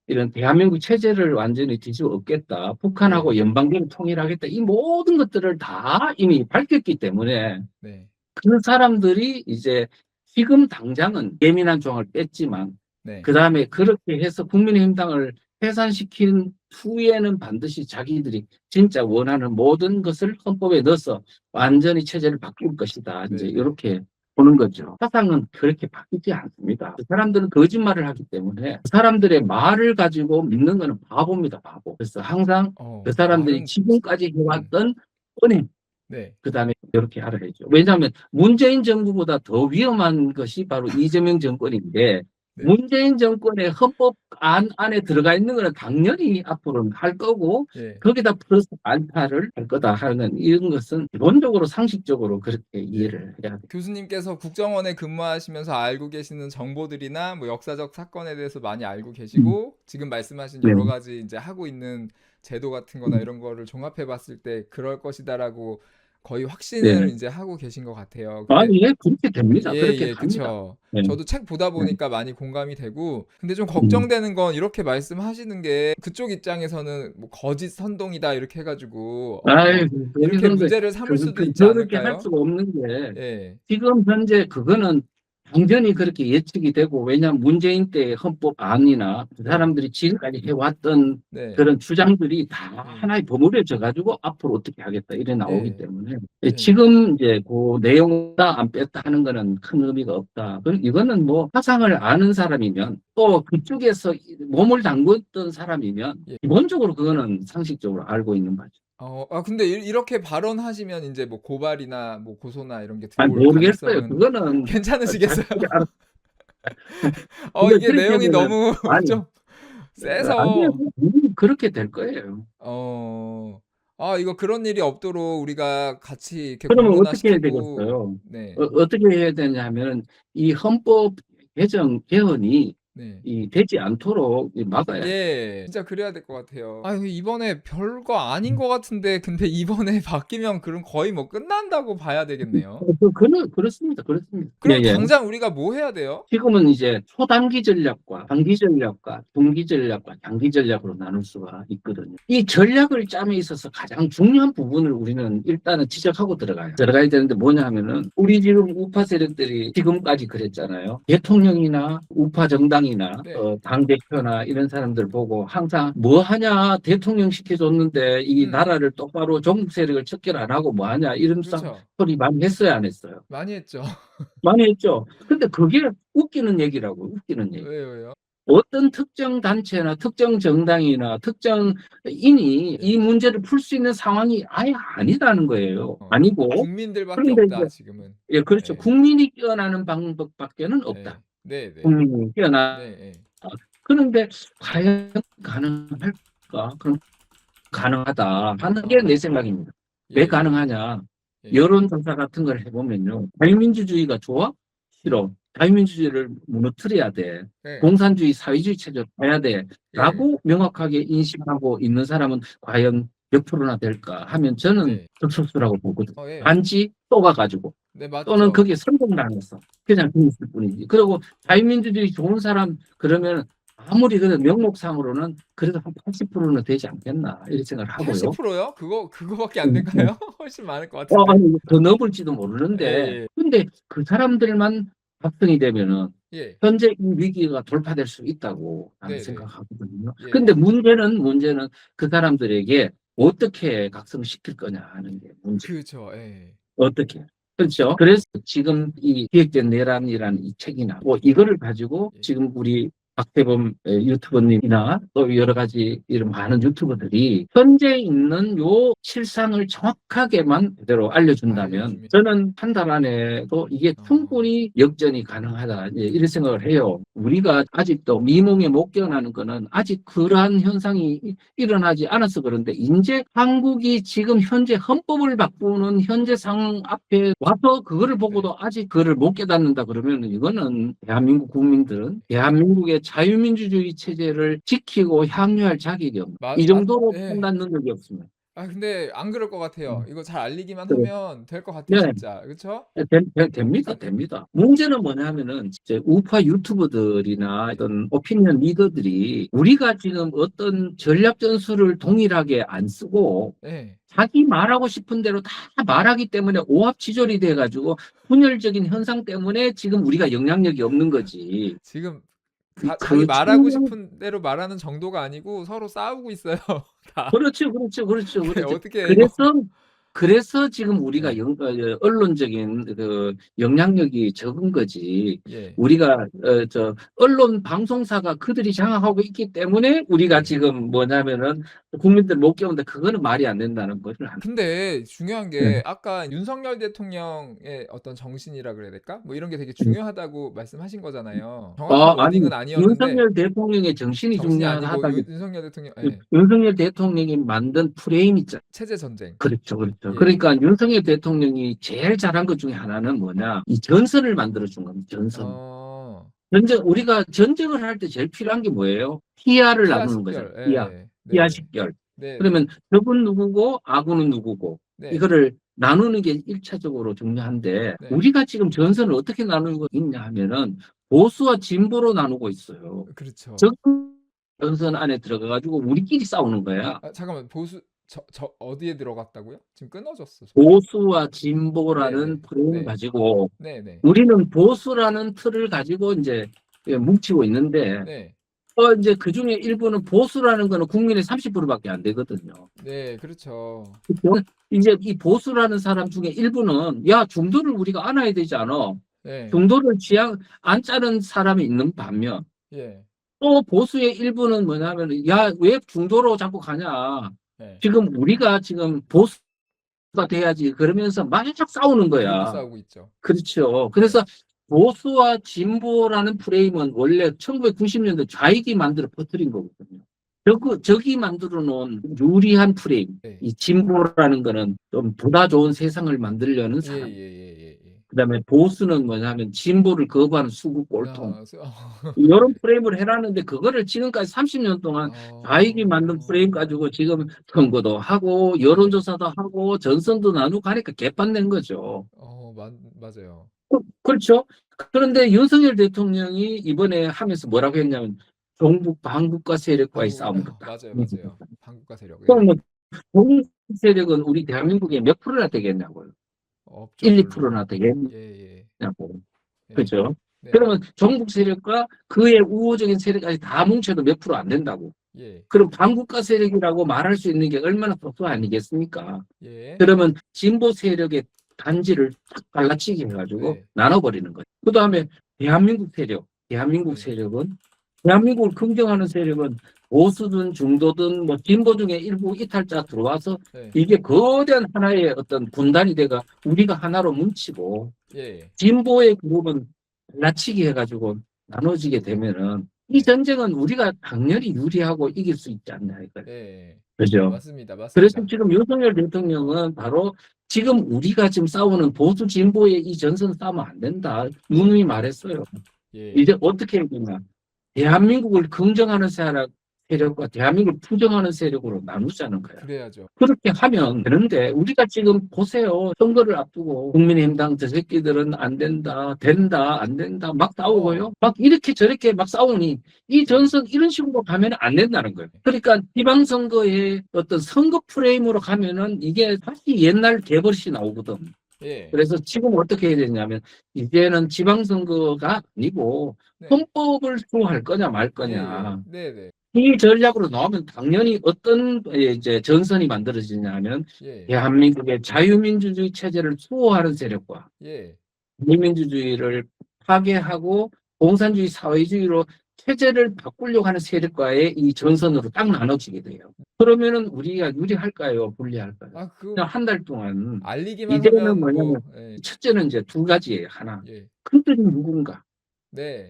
이런 대한민국 체제를 완전히 뒤집어 엎겠다. 북한하고 예. 연방제를 통일하겠다. 이 모든 것들을 다 이미 밝혔기 때문에 네. 그 사람들이 이제 지금 당장은 예민한 조항을 뺐지만 네. 그다음에 그렇게 해서 국민의힘당을 해산시킨 후에는 반드시 자기들이 진짜 원하는 모든 것을 헌법에 넣어서 완전히 체제를 바꿀 것이다. 이제 네네. 이렇게 보는 거죠. 사상은 그렇게 바뀌지 않습니다. 그 사람들은 거짓말을 하기 때문에 그 사람들의 말을 가지고 믿는 거는 바보입니다, 바보. 그래서 항상 그 사람들이 말은 지금까지 해왔던 은행, 네. 그다음에 이렇게 알아야죠. 왜냐하면 문재인 정부보다 더 위험한 것이 바로 이재명 정권인데 네. 문재인 정권의 헌법안 안에 들어가 있는 거는 당연히 앞으로는 할 거고 예. 거기다 플러스 알파를 할 거다 하는 이런 것은 기본적으로 상식적으로 그렇게 이해를 해야 돼요. 교수님께서 국정원에 근무하시면서 알고 계시는 정보들이나 뭐 역사적 사건에 대해서 많이 알고 계시고 지금 말씀하신 네. 여러 가지 이제 하고 있는 제도 같은 거나 이런 거를 종합해 봤을 때 그럴 것이다라고 거의 확신을 네. 이제 하고 계신 것 같아요. 아, 근데 예, 그렇게 됩니다. 그렇게 예, 갑니다. 그쵸. 네. 저도 책 보다 네. 보니까 많이 공감이 되고, 근데 좀 음. 걱정되는 건 이렇게 말씀하시는 게 그쪽 입장에서는 뭐 거짓 선동이다 이렇게 해가지고 아이, 이렇게 그런데 문제를 삼을 수도 있지 저렇게 할 않을까요? 수가 없는 게 예, 지금 현재 그거는 완전히 그렇게 예측이 되고 왜냐하면 문재인 때의 헌법안이나 그 네, 사람들이 지금까지 해왔던 네, 그런 주장들이 다 예, 하나의 버무려져 가지고 앞으로 어떻게 하겠다 이래 나오기 예, 때문에 예. 지금 이제 그 내용 안 뺐다 하는 거는 큰 의미가 없다. 이거는 뭐 사상을 아는 사람이면 또 그쪽에서 몸을 담궜던 사람이면 예. 기본적으로 그거는 상식적으로 알고 있는 바죠. 근데 이렇게 발언하시면 이제 뭐 고발이나 뭐 고소나 이런 게 아니, 들어올 모르겠어요. 가능성은 그거는 괜찮으시겠어요? 자기들이 알아. 이게 그렇게 내용이 하면은 너무 아니 좀 아니요, 세서 그렇게 될 거예요. 이거 그런 일이 없도록 우리가 같이 이렇게 그러면 공론화 어떻게 해야 시키고, 되겠어요? 네, 어떻게 해야 되냐면 이 헌법 개정 개헌이 네. 되지 않도록 막아야 돼요. 예, 진짜 그래야 될 것 같아요. 이번에 별거 아닌 것 같은데, 근데 이번에 바뀌면 그럼 거의 뭐 끝난다고 봐야 되겠네요. 그렇습니다. 그렇습니다. 예, 그럼 예. 당장 우리가 뭐 해야 돼요? 지금은 이제 초단기 전략과 단기 전략과 중기 전략과 장기 전략으로 나눌 수가 있거든요. 이 전략을 짬에 있어서 가장 중요한 부분을 우리는 일단은 지적하고 들어가야 되는데 뭐냐 하면은 우리 지금 우파 세력들이 지금까지 그랬잖아요. 대통령이나 우파 정당이나 네, 당대표나 이런 사람들 보고 항상 뭐 하냐 대통령 시켜줬는데 이 나라를 똑바로 종북 세력을 척결 안 하고 뭐 하냐 이런 그렇죠. 소리 많이 했어요, 안 했어요? 많이 했죠. 많이 했죠. 근데 그게 웃기는 얘기라고, 웃기는 얘기. 왜요? 어떤 특정 단체나 특정 정당이나 특정 인이 이 문제를 풀 수 있는 상황이 아예 아니라는 거예요. 아니고. 국민들밖에 그런데 이제, 없다, 지금은. 예, 그렇죠. 예, 국민이 깨어나는 방법밖에는 예, 없다. 네, 네, 국민이 깨어나. 네, 예. 그런데 과연 가능할까? 그럼 가능하다 하는 게 내 생각입니다. 왜 예, 가능하냐? 예, 여론조사 같은 걸 해보면요. 자유민주주의가 좋아? 싫어. 자유민주주의를 무너뜨려야 돼. 예, 공산주의, 사회주의 체제로 가야 돼. 예, 라고 명확하게 인식하고 있는 사람은 과연 몇 프로나 될까 하면 저는 네. 극소수라고 보거든요. 예. 단지 속아가지고 네, 또는 맞죠. 거기에 성공당했어. 그냥 그 있을 뿐이지. 그리고 자유민주주의 좋은 사람 그러면 아무리 그래도 명목상으로는 그래도 한 80%는 되지 않겠나 이렇게 생각을 하고요. 80%요? 그거밖에 안 될까요? 훨씬 많을 것 같은데. 아니, 더 넘을지도 모르는데, 예, 근데 그 사람들만 확정이 되면은 예, 예, 현재 이 위기가 돌파될 수 있다고 나는 네, 네, 생각하거든요. 예, 근데 문제는 그 사람들에게 어떻게 각성시킬 거냐 하는 게 문제. 그렇죠. 예, 어떻게? 그렇죠. 그래서 지금 이 기획된 내란이라는 이 책이나 뭐 이거를 가지고 예. 지금 우리 박태범 유튜버님이나 또 여러 가지 이런 많은 유튜버들이 현재 있는 요 실상을 정확하게만 그대로 알려준다면 알려주면. 저는 한 달 안에도 이게 충분히 역전이 가능하다 이런 생각을 해요. 우리가 아직도 미몽에 못 깨어나는 거는 아직 그러한 현상이 일어나지 않아서 그런데 이제 한국이 지금 현재 헌법을 바꾸는 현재 상황 앞에 와서 그거를 보고도 아직 그거를 못 깨닫는다 그러면 이거는 대한민국 국민들은 대한민국의 자유민주주의 체제를 지키고 향유할 자격이 없는 이 정도로 예. 판단 능력이 없습니다. 근데 안 그럴 것 같아요. 이거 잘 알리기만 그래. 하면 될 것 같아요, 네. 진짜. 그렇죠? 됩니다. 문제는 뭐냐면은 이제 우파 유튜버들이나 어떤 오피니언 리더들이 우리가 지금 어떤 전략 전술을 동일하게 안 쓰고 예. 자기 말하고 싶은 대로 다 말하기 때문에 오합지졸이 돼가지고 분열적인 현상 때문에 지금 우리가 영향력이 없는 거지. 지금 자기 그 말하고 측면, 싶은 대로 말하는 정도가 아니고 서로 싸우고 있어요. 다. 그렇죠. 어떻게 해요, 이거? 그래서 그래서 지금 우리가 네. 언론적인 그 영향력이 적은 거지. 예. 우리가 언론 방송사가 그들이 장악하고 있기 때문에 우리가 네. 지금 뭐냐면은 국민들 못 깨우는데 그거는 말이 안 된다는 것을 근데 중요한 네. 게 아까 윤석열 대통령의 어떤 정신이라 그래야 될까? 뭐 이런 게 되게 중요하다고 말씀하신 거잖아요. 정확한 아니, 워딩은 아니었는데 윤석열 대통령의 정신이 정신이 아니고 중요하다기 윤석열 대통령 예. 윤석열 대통령이 만든 프레임 있잖아요. 체제 전쟁. 그렇죠, 그렇죠. 예. 그러니까 윤석열 대통령이 제일 잘한 것 중에 하나는 뭐냐? 이 전선을 만들어준 겁니다. 전선. 우리가 전쟁을 할 때 제일 필요한 게 뭐예요? 피아를 피아 나누는 거잖아요. 식별. 피아. 예. 피아 네. 식별. 네, 그러면 적은 누구고 아군은 누구고 네. 이거를 나누는 게 1차적으로 중요한데 네. 우리가 지금 전선을 어떻게 나누고 있냐 하면은 보수와 진보로 나누고 있어요. 그렇죠. 전선 안에 들어가가지고 우리끼리 싸우는 거야. 잠깐만 보수 저 어디에 들어갔다고요? 지금 끊어졌어. 보수와 진보라는 네네. 프레임을 네. 가지고 네네. 우리는 보수라는 틀을 가지고 이제 뭉치고 있는데 네. 이제 그 중에 일부는 보수라는 거는 국민의 30%밖에 안 되거든요. 네, 그렇죠. 그렇죠? 이제 이 보수라는 사람 중에 일부는 야 중도를 우리가 안아야 되지 않아. 네. 중도를 안 짜는 사람이 있는 반면 예. 또 보수의 일부는 뭐냐면 야 왜 중도로 자꾸 가냐. 네. 지금 우리가 지금 보수가 돼야지 그러면서 만짝 싸우는 그렇게 거야. 싸우고 있죠. 그렇죠. 그래서 보수와 진보라는 프레임은 원래 1990년대 좌익이 만들어 퍼뜨린 거거든요. 적이 만들어 놓은 유리한 프레임. 네. 이 진보라는 거는 좀 보다 좋은 세상을 만들려는 사람. 예. 그다음에 보수는 뭐냐면 진보를 거부하는 수구 꼴통. 아, 이런 프레임을 해놨는데 그거를 지금까지 30년 동안 좌익이 만든 프레임 가지고 지금 선거도 하고 여론조사도 하고 전선도 나누고 하니까 개판된 거죠. 맞아요. 그렇죠. 그런데 윤석열 대통령이 이번에 하면서 뭐라고 했냐면 종북 반국가 세력과의 싸움을 했다. 맞아요. 반국가 세력. 그럼 뭐 종북 세력은 우리 대한민국에 몇 프로나 되겠냐고요. 없죠. 1, 별로. 2%나 되겠냐고. 예. 그렇죠. 네. 그러면 종북 세력과 그의 우호적인 세력까지 다 뭉쳐도 몇 프로 안 된다고. 예. 그럼 반국가 세력이라고 말할 수 있는 게 얼마나 소수 아니겠습니까? 예. 그러면 진보 세력의 단지를 딱 갈라치기 해가지고 네. 나눠버리는 거예요. 그 다음에 대한민국 네. 세력은 대한민국을 긍정하는 세력은 보수든 중도든 뭐 진보 중에 일부 이탈자 들어와서 네. 이게 거대한 하나의 어떤 군단이 돼가 우리가 하나로 뭉치고 예. 진보의 그룹은 갈라치기 해가지고 나눠지게 되면은 이 전쟁은 우리가 당연히 유리하고 이길 수 있지 않냐 이거예요. 네. 그죠? 맞습니다. 그래서 지금 윤석열 대통령은 바로 지금 우리가 지금 싸우는 보수 진보의 이 전선 싸우면 안 된다. 누누이 말했어요. 예. 이제 어떻게 했냐. 대한민국을 긍정하는 세력과 대한민국을 부정하는 세력으로 나누자는 거야. 그래야죠. 그렇게 하면 되는데 우리가 지금 보세요. 선거를 앞두고 국민의힘당 저 새끼들은 안 된다, 된다, 안 된다 막 싸우고요. 막 이렇게 저렇게 막 싸우니 이 전선 이런 식으로 가면 안 된다는 거예요. 그러니까 지방선거의 어떤 선거 프레임으로 가면은 이게 다시 옛날 개버릇이 나오거든. 예. 그래서 지금 어떻게 해야 되냐면 이제는 지방선거가 아니고 헌법을 수호할 거냐 말 거냐. 네. 이 전략으로 나오면 당연히 어떤 이제 전선이 만들어지냐면 대한민국의 자유민주주의 체제를 수호하는 세력과 자유민주주의를 파괴하고 공산주의 사회주의로 체제를 바꾸려고 하는 세력과의 이 전선으로 딱 나눠지게 돼요. 그러면은 우리가 유리할까요? 불리할까요? 그냥 한 달 동안 알리기만 이제는 하면 뭐냐면 첫째는 이제 두 가지예요. 하나. 그들이 누군가?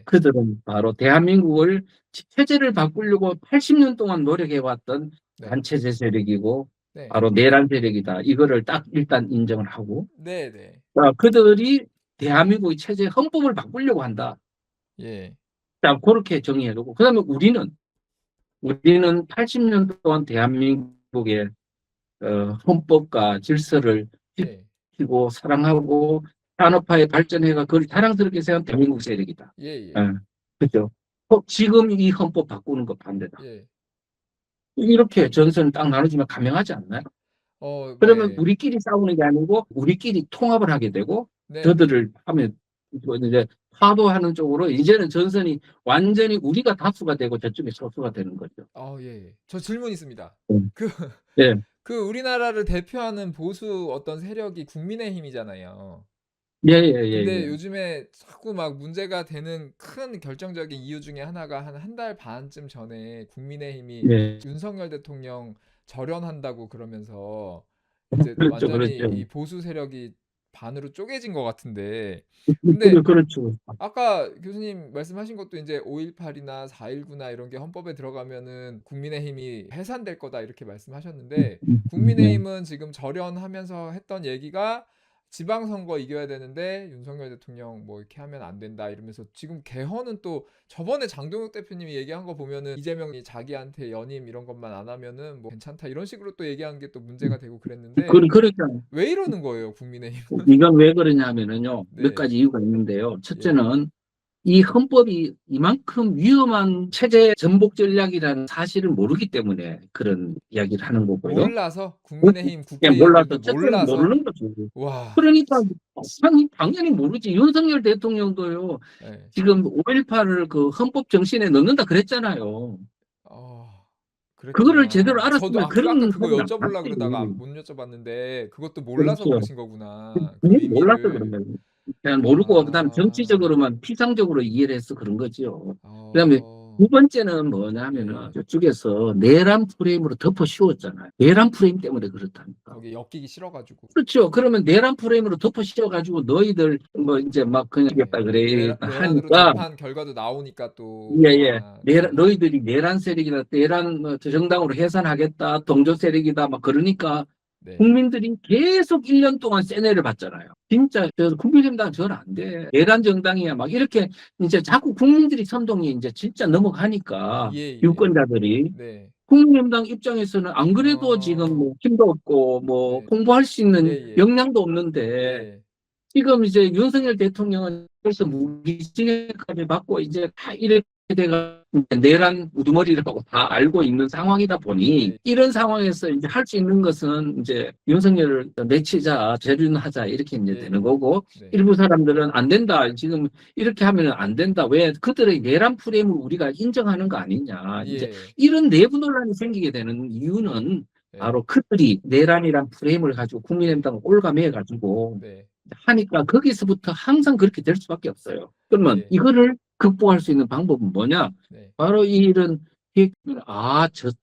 그들은 바로 대한민국을 체제를 바꾸려고 80년 동안 노력해왔던 단체제 세력이고 바로 내란 세력이다. 이거를 딱 일단 인정을 하고 그들이 대한민국의 체제 헌법을 바꾸려고 한다. 자, 그렇게 정의해두고 그 다음에 우리는 80년 동안 대한민국의 헌법과 질서를 지키고 사랑하고 산업화에 발전해가 그걸 자랑스럽게 생각한 대한민국 세력이다. 그렇죠. 지금 이 헌법 바꾸는 거 반대다. 이렇게 전선을 딱 나눠주면 감명하지 않나요? 그러면 우리끼리 싸우는 게 아니고 우리끼리 통합을 하게 되고 저들을 하면 이제 파도하는 쪽으로 이제는 전선이 완전히 우리가 다수가 되고 저쪽이 소수가 되는 거죠. 저 질문 있습니다. 그 우리나라를 대표하는 보수 어떤 세력이 국민의힘이잖아요. 예, 예, 예, 근데 예. 요즘에 자꾸 막 문제가 되는 큰 결정적인 이유 중에 하나가 한 달 반쯤 전에 국민의힘이 예. 윤석열 대통령 절연한다고 그러면서 이제 그렇죠, 완전히 그렇죠. 이 보수 세력이 반으로 쪼개진 것 같은데, 근데 그렇죠. 아까 교수님 말씀하신 것도 이제 5.18이나 4.19나 이런 게 헌법에 들어가면은 국민의힘이 해산될 거다 이렇게 말씀하셨는데, 예. 국민의힘은 지금 절연하면서 했던 얘기가 지방선거 이겨야 되는데 윤석열 대통령 뭐 이렇게 하면 안 된다 이러면서 지금 개헌은 또 저번에 장동혁 대표님이 얘기한 거 보면은 이재명이 자기한테 연임 이런 것만 안 하면은 뭐 괜찮다 이런 식으로 또 얘기한 게 또 문제가 되고 그랬는데, 그러니까 왜 이러는 거예요, 국민의힘은? 이건 왜 그러냐면은요, 몇 네. 가지 이유가 있는데요. 예. 첫째는 이 헌법이 이만큼 위험한 체제 전복 전략이라는 사실을 모르기 때문에 그런 이야기를 하는 거고요. 몰라서 국민의힘 그냥 몰라서, 국회의원들도 첫째는 몰라서. 모르는 거죠. 와. 그러니까 당연히 모르지. 윤석열 대통령도요, 예. 지금 5.18을 그 헌법 정신에 넣는다 그랬잖아요. 어. 그거를 제대로 그랬구나. 저도 알았으면 아까 그런 그거 소리를 안 여쭤보려고 그러다가 하지. 못 여쭤봤는데 그것도 몰라서 그렇죠. 그러신 거구나. 그 그게 몰라서 그런 의미를. 거예요. 그냥 모르고, 그 다음 아. 정치적으로만 피상적으로 이해를 해서 그런 거죠. 그 다음에 어. 두 번째는 뭐냐면은, 예. 저쪽에서 내란 프레임으로 덮어 씌웠잖아요. 내란 프레임 때문에 그렇다니까. 거기에 엮이기 싫어 가지고. 그렇죠. 그러면 내란 프레임으로 덮어 씌워가지고 너희들 뭐 이제 막 그냥 예. 이겼다 그래 내란으로 하니까, 재판 결과도 나오니까 또. 예, 예. 아 네. 너희들이 내란 세력이다, 내란 정당으로 해산하겠다, 동조 세력이다, 막 그러니까 네. 국민들이 계속 1년 동안 세뇌를 받잖아요. 진짜, 국민의힘당 저는 안 돼. 내란 정당이야. 막 이렇게 이제 자꾸 국민들이 선동이 이제 진짜 넘어가니까, 예예. 유권자들이. 네. 국민의힘당 입장에서는 안 그래도 지금 어. 뭐 힘도 없고, 뭐 네. 홍보할 수 있는 예예. 역량도 없는데, 예. 지금 이제 윤석열 대통령은 벌써 무기징역까지 받고 이제 다 이렇게 돼가 내란 우두머리라고 다 알고 있는 상황이다 보니 네. 이런 상황에서 이제 할 수 있는 것은 이제 윤석열을 내치자, 재륜하자 이렇게 이제 예. 되는 거고, 네. 일부 사람들은 안 된다. 지금 이렇게 하면 안 된다. 왜 그들의 내란 프레임을 우리가 인정하는 거 아니냐. 이제 예. 이런 내부 논란이 생기게 되는 이유는 네. 바로 그들이 내란이란 프레임을 가지고 국민의힘당을 올가매어 가지고 네. 하니까 거기서부터 항상 그렇게 될 수밖에 없어요. 그러면 예. 이거를 극복할 수 있는 방법은 뭐냐? 네. 바로 이런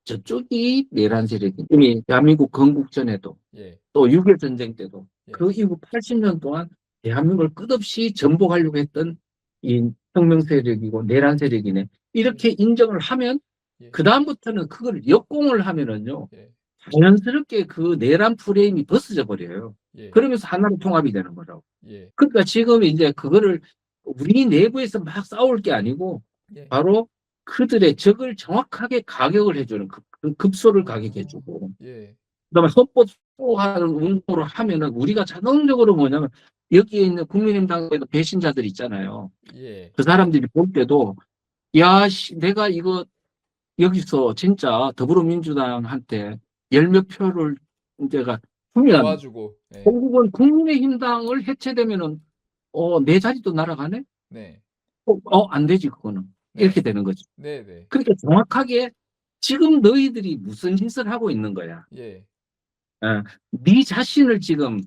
저쪽이 내란 세력이 이미 대한민국 건국전에도 예. 또 6.25 전쟁 때도 예. 그 이후 80년 동안 대한민국을 끝없이 전복하려고 했던 이 혁명 세력이고 내란 세력이네. 이렇게 인정을 하면 예. 그다음부터는 그걸 역공을 하면은요. 예. 자연스럽게 그 내란 프레임이 벗어져 버려요. 예. 그러면서 하나로 통합이 되는 거죠. 예. 그러니까 지금 이제 그거를 우리 내부에서 막 싸울 게 아니고 예. 바로 그들의 적을 정확하게 가격을 해주는 급소를 아. 가격해주고 예. 그다음에 헌법 소하는 운동으로 하면은 우리가 자동적으로 뭐냐면 여기에 있는 국민의힘당에도 배신자들 있잖아요. 예. 그 사람들이 볼 때도 야, 내가 이거 여기서 진짜 더불어민주당한테 열 몇 표를 내가 주면 도와주고. 예. 결국은 국민의힘당을 해체되면은 내 자리도 날아가네? 네. 안 되지 그거는. 네. 이렇게 되는 거지. 네네. 그러니까 정확하게 지금 너희들이 무슨 짓을 하고 있는 거야. 예. 네 자신을 지금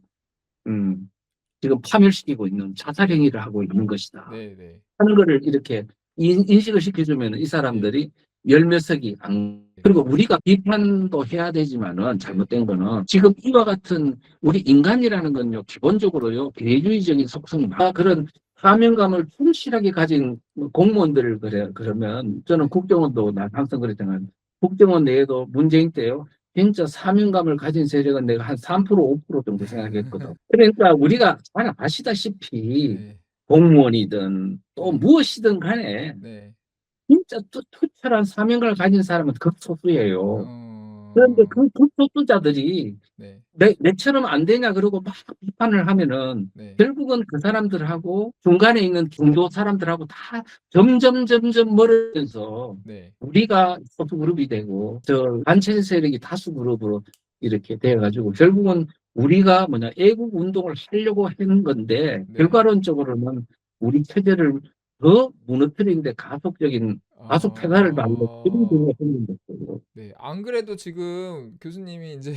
파멸시키고 있는 자살 네. 행위를 하고 있는 것이다. 네네. 하는 거를 이렇게 인식을 시켜주면 이 예. 사람들이 열 몇 석이 안 그리고 우리가 비판도 해야 되지만은 네. 잘못된 거는 지금 이와 같은 우리 인간이라는 건요 기본적으로요 개인주의적인 속성이 그런 사명감을 충실하게 가진 공무원들을 그러면 저는 네. 국정원도 난 항상 그랬잖아요. 국정원 내에도 문재인 때요 진짜 사명감을 가진 세력은 내가 한 3% 5% 정도 생각했거든. 그러니까 우리가 잘 아시다시피 네. 공무원이든 또 네. 무엇이든 간에 네. 진짜 투철한 사명감을 가진 사람은 극소수예요. 그런데 어. 그 극소수자들이 네. 내처럼 안 되냐 그러고 막 비판을 하면은 네. 결국은 그 사람들하고 중간에 있는 중도 사람들하고 다 점점 멀어져서 네. 우리가 소수 그룹이 되고 저 단체 세력이 다수 그룹으로 이렇게 돼가지고 결국은 우리가 애국 운동을 하려고 하는 건데 네. 결과론적으로는 우리 체제를 더 무너뜨리는데 가속적인 다소 페달을 밟는 이런 아. 경우가 생긴 거죠. 네. 안 그래도 지금 교수님이 인제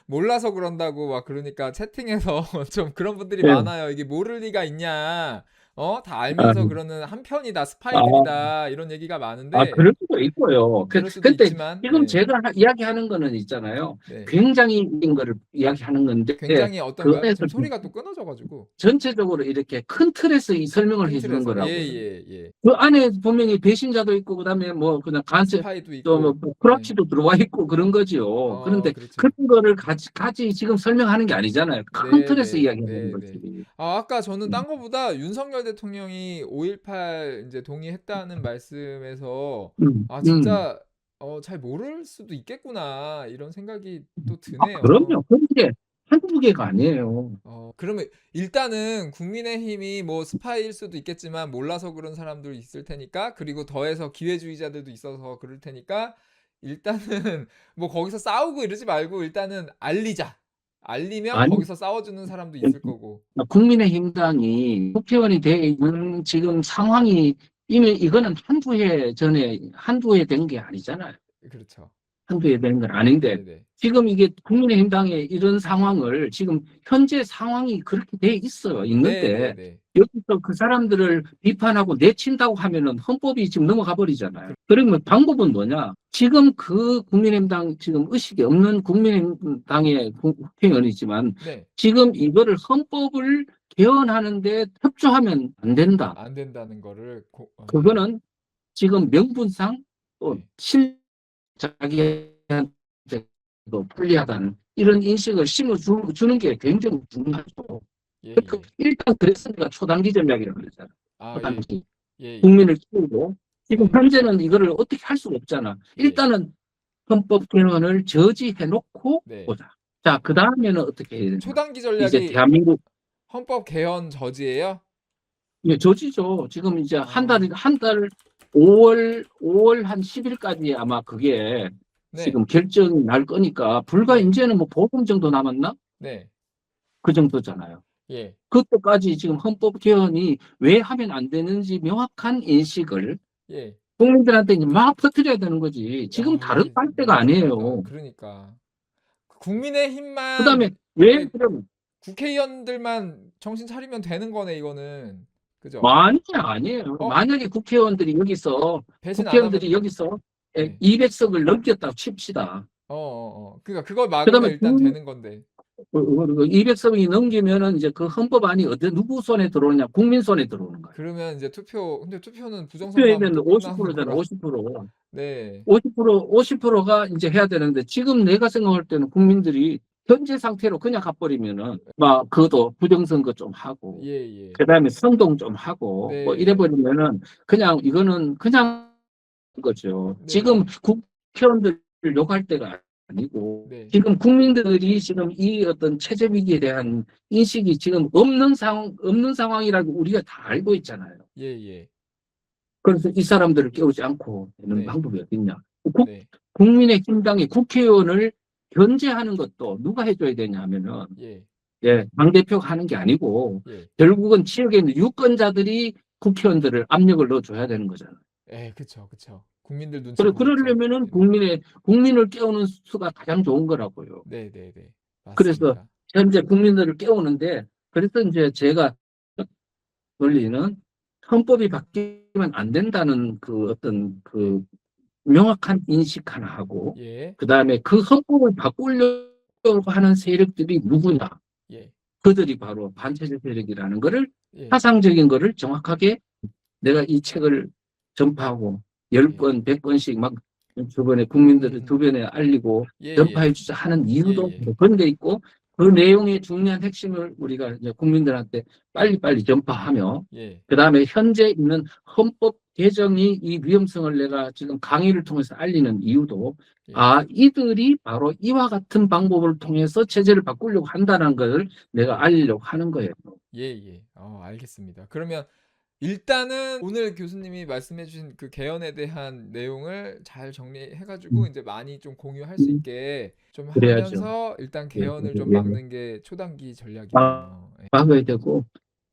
몰라서 그런다고 막 그러니까 채팅에서 좀 그런 분들이 예. 많아요. "이게 모를 리가 있냐. 다 아. 알면서 그러는 한편이다. 아. 스파이들이다." 이런 얘기가 많은데 그럴 수도 있고요. 그럴 수도 근데 있지만 지금 네. 제가 이야기하는 거는 있잖아요. 네. 굉장히인 거를 이야기하는 건데 굉장히 어떤 그 거요? 안에서 지금 소리가 또 끊어져 가지고. 전체적으로 이렇게 큰 틀에서 이 설명을 큰 해 주는 틀에서. 거라고요. 예예예. 그 안에 분명히 배신자도 있고 그다음에 뭐 그냥 간세 스파이도 또 뭐 있고. 예. 프락치도 들어와 있고 그런 거죠. 그런데 그렇죠. 그런 거를 같이 지금 설명하는 게 아니잖아요. 큰 틀에서 네네. 이야기하는 네네. 거지. 아까 저는 음. 딴 거보다 윤석열 대통령이 5.18 인제 동의했다는 말씀에서 음. '아 음. 진짜 잘 모를 수도 있겠구나.' 이런 생각이 또 그럼요. 드네요. 그런 게 한두 개가 아니에요. 그러면 일단은 국민의힘이 뭐 스파이일 수도 있겠지만 몰라서 그런 사람도 있을 테니까 그리고 더해서 기회주의자들도 있어서 그럴 테니까 일단은 뭐 거기서 싸우고 이러지 말고 일단은 알리자. 알리면 아니 거기서 싸워 주는 사람도 있을 거고. 국민의힘당이 국회의원이 돼 있는 지금 상황이 이미 이거는 한두 해 된 게 아니잖아요. 그렇죠. 한두 해 된 건 아닌데 네네. 지금 이게 국민의힘당의 이런 상황을 지금 현재 상황이 그렇게 돼 있어요. 있는데 네네네. 여기서 그 사람들을 비판하고 내친다고 하면은 헌법이 지금 넘어가 버리잖아요. 그러면 방법은 뭐냐? 지금 그 국민의힘당 지금 의식이 없는 국민의힘당의 국회의원이지만 네. 지금 이거를 헌법을 개헌하는데 협조하면 안 된다. 안 된다는 거를 예. 그거는 지금 명분상 또 네. 자기한테 불리하다는 이런 인식을 심어주는 게 굉장히 중요하죠. 예예. 일단 그랬으니까 초단기 전략이라고 그러잖아. 예. 초단기. 예예. 국민을 키우고 지금 네. 현재는 이거를 어떻게 할 수가 없잖아. 예. 일단은 헌법 개헌을 저지해 놓고 네. 보자. 자, 그 다음에는 어떻게 해야 되나? 초단기 이제 전략이 대한민국 헌법 개헌 저지예요? 저지죠. 지금 이제 아. 한 달 5월 한 10일까지 아마 그게 네. 지금 결정이 날 거니까 불과 네. 이제는 뭐 보름 정도 남았나? 네. 그 정도잖아요. 예. 그때까지 지금 헌법 개헌이 왜 하면 안 되는지 명확한 인식을 예. 국민들한테 이제 막 퍼뜨려야 되는 거지. 지금 다른 이게 할 때가 그러니까, 아니에요. 그러니까. 그다음에 국민의힘만 왜 그 그럼 국회의원들만 정신 차리면 되는 거네 이거는. 그죠? 아니에요. 어 만약에 배신 안 국회의원들이 하면 여기서 네. 200석을 넘겼다고 칩시다. 그러니까 그걸 막으면 그다음에 일단 되는 건데. 200석이 넘기면은 이제 그 헌법안이 누구 손에 들어오느냐? 국민 손에 들어오는 거예요. 그러면 이제 근데 투표는 부정선거하면 투표하면 또 끝나는 50%잖아, 거라. 50%. 네. 50%가 이제 해야 되는데 지금 내가 생각할 때는 국민들이 현재 상태로 그냥 가버리면은 막 그것도 부정선거 좀 하고 예예. 그다음에 선동 좀 하고 뭐 이래 네. 버리면은 그냥 이거는 그냥 거죠. 지금 네네. 국회의원들을 욕할 때가 아니고 네. 지금 국민들이 지금 이 어떤 체제 위기에 대한 인식이 지금 없는 상황이라고 우리가 다 알고 있잖아요. 예예. 그래서 이 사람들을 깨우지 않고 되는 네. 방법이 어딨냐. 네. 국민의힘당이 국회의원을 견제하는 것도 누가 해줘야 되냐 하면은 예. 당대표가 하는 게 아니고 예. 결국은 지역에 있는 유권자들이 국회의원들을 압력을 넣어줘야 되는 거잖아요. 예. 그쵸, 그쵸. 국민들 눈치 보겠죠. 그러려면은 예. 국민을 깨우는 수가 가장 좋은 거라고요. 네네네. 그래서 맞습니다. 현재 국민들을 깨우는데 그래서 이제 제가 논리는 헌법이 바뀌면 안 된다는 그 어떤 예. 그 명확한 인식 하나 하고 예. 그다음에 그 헌법을 바꾸려고 하는 세력들이 누구냐? 예. 그들이 바로 반체제 세력이라는 거를 예. 사상적인 거를 정확하게 내가 이 책을 전파하고 예. 10번, 100번씩 막 주변에 국민들을 주변에 알리고 예예. 전파해 주자 하는 이유도 예예. 그런 데 있고 그 내용의 중요한 핵심을 우리가 이제 국민들한테 빨리빨리 전파하며 예. 그다음에 현재 있는 헌법 개정이 이 위험성을 내가 지금 강의를 통해서 알리는 이유도 예. 이들이 바로 이와 같은 방법을 통해서 체제를 바꾸려고 한다는 것을 내가 예. 알리려고 하는 거예요. 예예. 알겠습니다. 그러면 일단은 오늘 교수님이 말씀해 주신 그 개헌에 대한 내용을 잘 정리해 가지고 음, 인제 많이 좀 공유할 수 음, 있게 좀 그래야죠. 하면서 일단 예, 개헌을 좀 예, 예. 막는 게 초단기 막, 전략이네요. 예. 막아야 되고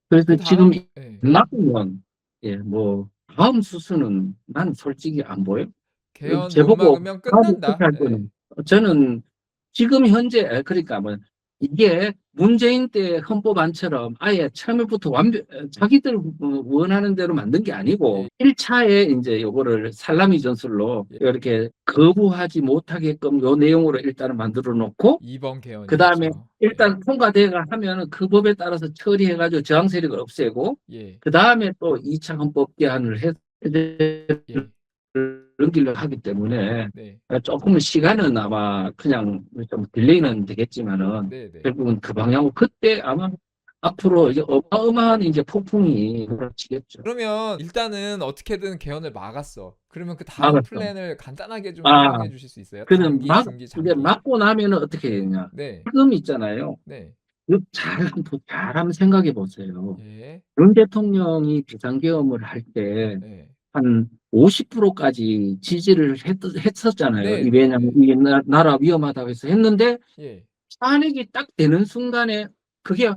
그래서 지금 그다음 예. 막으면 뭐 다음 수순은 난 솔직히 안 보여. 개헌 못 제보고 막으면 다음 끝난다. 어떻게 할 예. 거는 저는 지금 현재 그러니까 뭐 이게 문재인 때 헌법안처럼 아예 처음부터 자기들 원하는 대로 만든 게 아니고 예. 1차에 이제 요거를 살라미 전술로 예. 이렇게 거부하지 못하게끔 요 내용으로 일단은 만들어 놓고 2번 그 다음에 개헌이었죠. 일단 통과돼가 하면은 그 법에 따라서 처리해가지고 저항 세력을 없애고 예. 그 다음에 또 2차 헌법 개헌을 해서 예. 넘기려고 하기 때문에 네. 조금 시간은 아마 그냥 좀 딜레이는 되겠지만은 네, 네. 결국은 그 방향으로 그때 아마 앞으로 이제 어마어마한 이제 폭풍이 치겠죠. 그러면 일단은 어떻게든 개헌을 막았어. 그러면 그 다음 막았어. 플랜을 간단하게 좀 아, 설명해 주실 수 있어요? 그는 단기, 중기, 이제 장기. 막고 나면은 어떻게 되냐. 네. 지금 있잖아요. 네. 이거 잘한번 생각해 보세요. 예. 윤 대통령이 비상계엄을 할 때 네. 한 50%까지 지지를 했었잖아요. 네, 네, 왜냐하면 네. 이게 나라 위험하다고 해서 했는데 예. 탄핵이 딱 되는 순간에 그게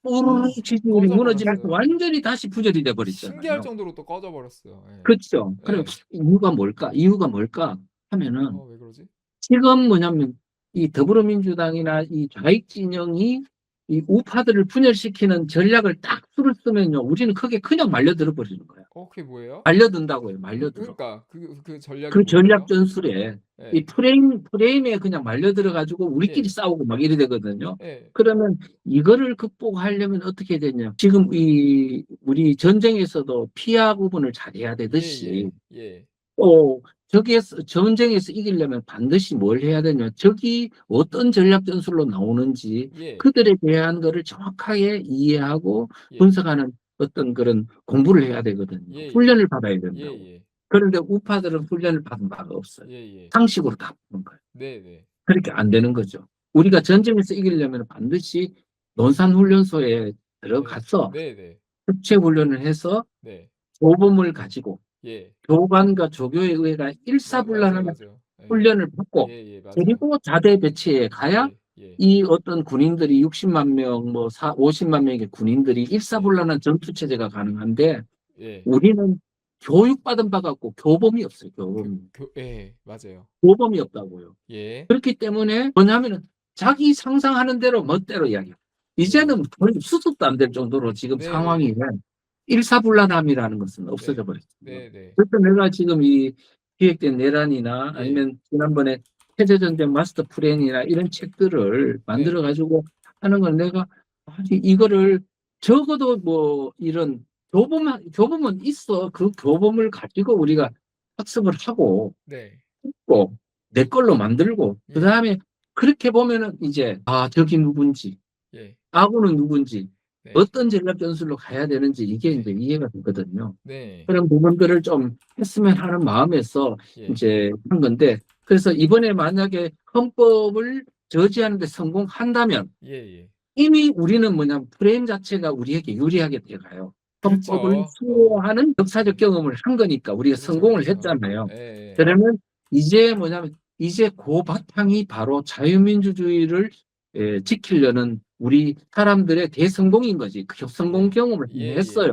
뽀르르 지지율이 무너지면서 꺼져버렸어요. 완전히 다시 부절이 돼 신기할 버렸잖아요. 정도로 또 꺼져버렸어요. 예. 그렇죠. 그럼 예. 이유가 뭘까? 이유가 뭘까? 하면은 왜 그러지? 지금 뭐냐면 이 더불어민주당이나 이 좌익 진영이 이 우파들을 분열시키는 전략을 딱 수를 쓰면요, 우리는 크게 그냥 말려들어 버리는 거야. 그게 뭐예요? 말려든다고요. 말려들어. 그러니까 그 전략이 그 전략 뭔데요? 전술에 이 예. 프레임에 그냥 말려들어 가지고 우리끼리 예. 싸우고 막 이래 되거든요. 예. 그러면 이거를 극복하려면 어떻게 되냐? 지금 이 우리 전쟁에서도 피하 구분을 잘해야 되듯이 예. 예. 또 저기에서 전쟁에서 이기려면 반드시 뭘 해야 되냐? 적이 어떤 전략 전술로 나오는지 예. 그들에 대한 거를 정확하게 이해하고 예. 분석하는 어떤 그런 공부를 해야 되거든요. 예. 훈련을 받아야 된다고. 예. 그런데 우파들은 훈련을 받은 바가 없어요. 예. 상식으로 다 푸는 거예요. 네, 네. 그렇게 안 되는 거죠. 우리가 전쟁에서 이기려면 반드시 논산훈련소에 들어가서 네, 네. 특채 훈련을 해서 네. 모범을 가지고 예. 교관과 조교에 의해 일사불란한 맞아요. 훈련을 받고 예, 맞아요. 그리고 자대 배치에 가야 예. 이 어떤 군인들이 60만 명, 50만 명의 군인들이 일사불란한 전투 체제가 가능한데 예. 우리는 교육받은 바가 없고 교범이 없어요. 교범이. 예, 맞아요. 교범이 없다고요. 예. 그렇기 때문에 뭐냐면은 자기 상상하는 대로 멋대로 이야기해요. 이제는 거의 수습도 안 될 정도로 지금 네, 상황이 일사불란함이라는 것은 없어져 버렸습니다. 네. 그래서 내가 지금 이 기획된 내란이나 예. 아니면 지난번에 세제전쟁 마스터 플랜이나 이런 책들을 만들어 가지고 하는 건 내가 아니 이거를 적어도 뭐 이런 교범은 있어. 그 교범을 가지고 우리가 학습을 하고 네. 또 내 걸로 만들고 예. 그다음에 그렇게 보면은 이제 적이 누군지 예. 아군은 누군지 네. 어떤 전략 전술로 가야 되는지 이게 네. 이제 이해가 되거든요. 네. 그런 부분들을 좀 했으면 하는 마음에서 이제 한 건데 그래서 이번에 만약에 헌법을 저지하는 데 성공한다면 이미 우리는 뭐냐면 프레임 자체가 우리에게 유리하게 돼가요. 헌법을 그렇죠. 수호하는 역사적 경험을 한 거니까 우리가 그렇죠, 성공을 그렇죠. 했잖아요. 예. 그러면 이제 뭐냐면 이제 그 바탕이 바로 자유민주주의를 지키려는 우리 사람들의 대성공인 거지. 그 성공 경험을 했어요.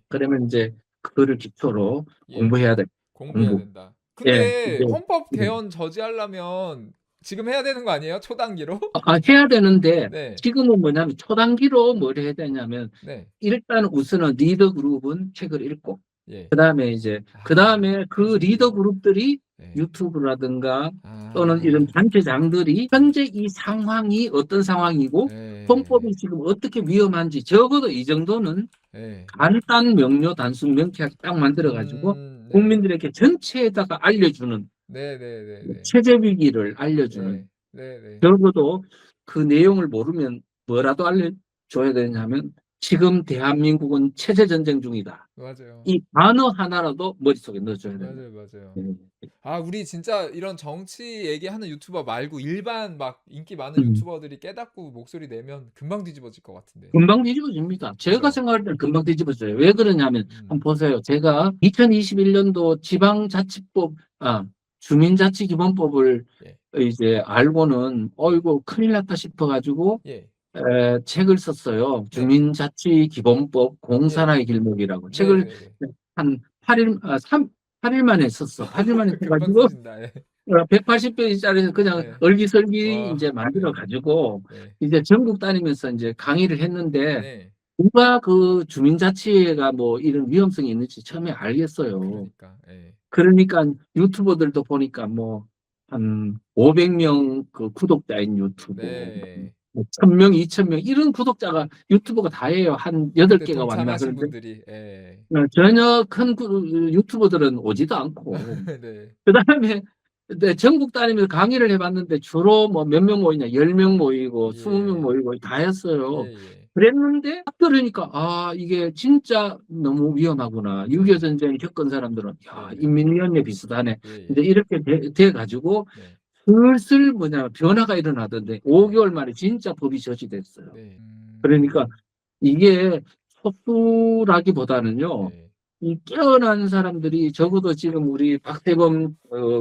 그러면 이제 그거를 기초로 공부해야 돼. 공부해야 공부. 된다. 예, 근데 이제 헌법 개헌 저지하려면 지금 해야 되는 거 아니에요? 초단기로? 해야 되는데 네. 지금은 뭐냐면 초단기로 뭘 해야 되냐면 네. 일단 우선은 리더 그룹은 책을 읽고 예. 그다음에 그 리더 그룹들이 유튜브라든가 또는 이런 단체장들이 현재 이 상황이 어떤 상황이고 헌법이 지금 어떻게 위험한지 적어도 이 정도는 간단 명료 단순 명쾌하게 딱 만들어 가지고 국민들에게 전체에다가 알려주는 체제 위기를 알려주는 적어도 그 내용을 모르면 뭐라도 알려줘야 되냐면 지금 대한민국은 체제 전쟁 중이다. 맞아요. 이 단어 하나라도 머릿속에 넣어줘야 됩니다. 맞아요. 네. 우리 진짜 이런 정치 얘기하는 유튜버 말고 일반 막 인기 많은 유튜버들이 깨닫고 목소리 내면 금방 뒤집어질 것 같은데. 금방 뒤집어집니다. 제가 그죠? 생각할 때는 금방 뒤집어져요. 왜 그러냐면 한번 보세요. 제가 2021년도 지방자치법, 주민자치기본법을 이제 알고는 이거 큰일 났다 싶어가지고 책을 썼어요. 주민자치기본법 공산화의 길목이라고 책을 한 8일, 8일 만에 썼어. 8일 만에 금방 써가지고 쓰신다. 예. 180페이지짜리 그냥 네. 얼기설기 와. 이제 만들어 가지고 네. 이제 전국 다니면서 이제 강의를 했는데 네. 누가 그 주민자치회가 뭐 이런 위험성이 있는지 처음에 알겠어요. 그러니까. 예. 그러니까 유튜버들도 보니까 뭐 한 500명 그 구독자인 유튜브, 네. 뭐 1000명, 2000명 이런 구독자가 유튜버가 다예요. 한 그때 8개가 왔나 동참하신 그런데 분들이 예. 전혀 큰 유튜버들은 오지도 않고 네. 그다음에 네, 전국 다니면서 강의를 해봤는데 주로 뭐 몇 명 모이냐 10명 모이고 20명 예. 모이고 다였어요. 예예. 그랬는데 딱 들으니까 아 이게 진짜 너무 위험하구나. 6.25 전쟁 겪은 사람들은 야 네네. 인민위원회 비슷하네. 이제 예예. 이렇게 돼 가지고 네. 슬슬 뭐냐 변화가 일어나던데 네. 5개월 만에 진짜 법이 저지됐어요. 네. 그러니까 이게 소수라기보다는요. 네. 이 깨어난 사람들이 적어도 지금 우리 박대범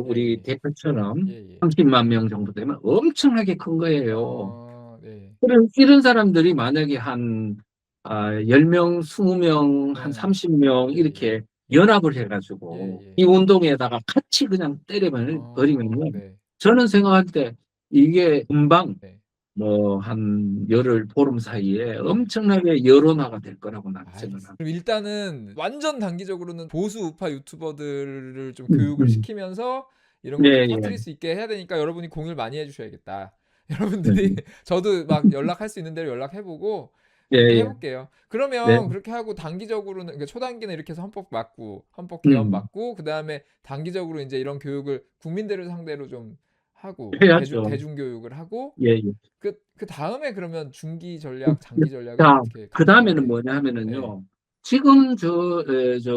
우리 예예. 대표처럼 예예. 30만 명 정도 되면 엄청나게 큰 거예요. 네. 이런 사람들이 만약에 한 10명, 20명, 한 네. 30명 예예. 이렇게 연합을 해가지고 예예. 이 운동에다가 같이 그냥 때려버리면 네. 저는 생각할 때 이게 금방 네. 뭐 한 열흘 보름 사이에 네. 엄청나게 여론화가 될 거라고 나는 알겠습니다. 생각합니다. 그럼 일단은 완전 단기적으로는 보수 우파 유튜버들을 좀 음, 교육을 음. 시키면서 이런 걸 좀 예, 예. 퍼뜨릴 수 있게 해야 되니까 여러분이 공유를 많이 해 주셔야겠다. 네. 여러분들이 저도 막 연락할 수 있는 대로 연락해 보고 예, 그렇게 해 예. 볼게요. 네. 그러면 그렇게 하고 단기적으로는 그러니까 초단기는 이렇게 해서 헌법 맞고 헌법 개헌 음, 맞고 그다음에 단기적으로 인제 이런 교육을 국민들을 상대로 좀 하고 해야죠. 대중교육을 하고 예, 예. 그다음에 그러면 중기 전략, 장기 전략은 자, 어떻게 그 다음에는 가동하게 뭐냐 예. 하면은요. 지금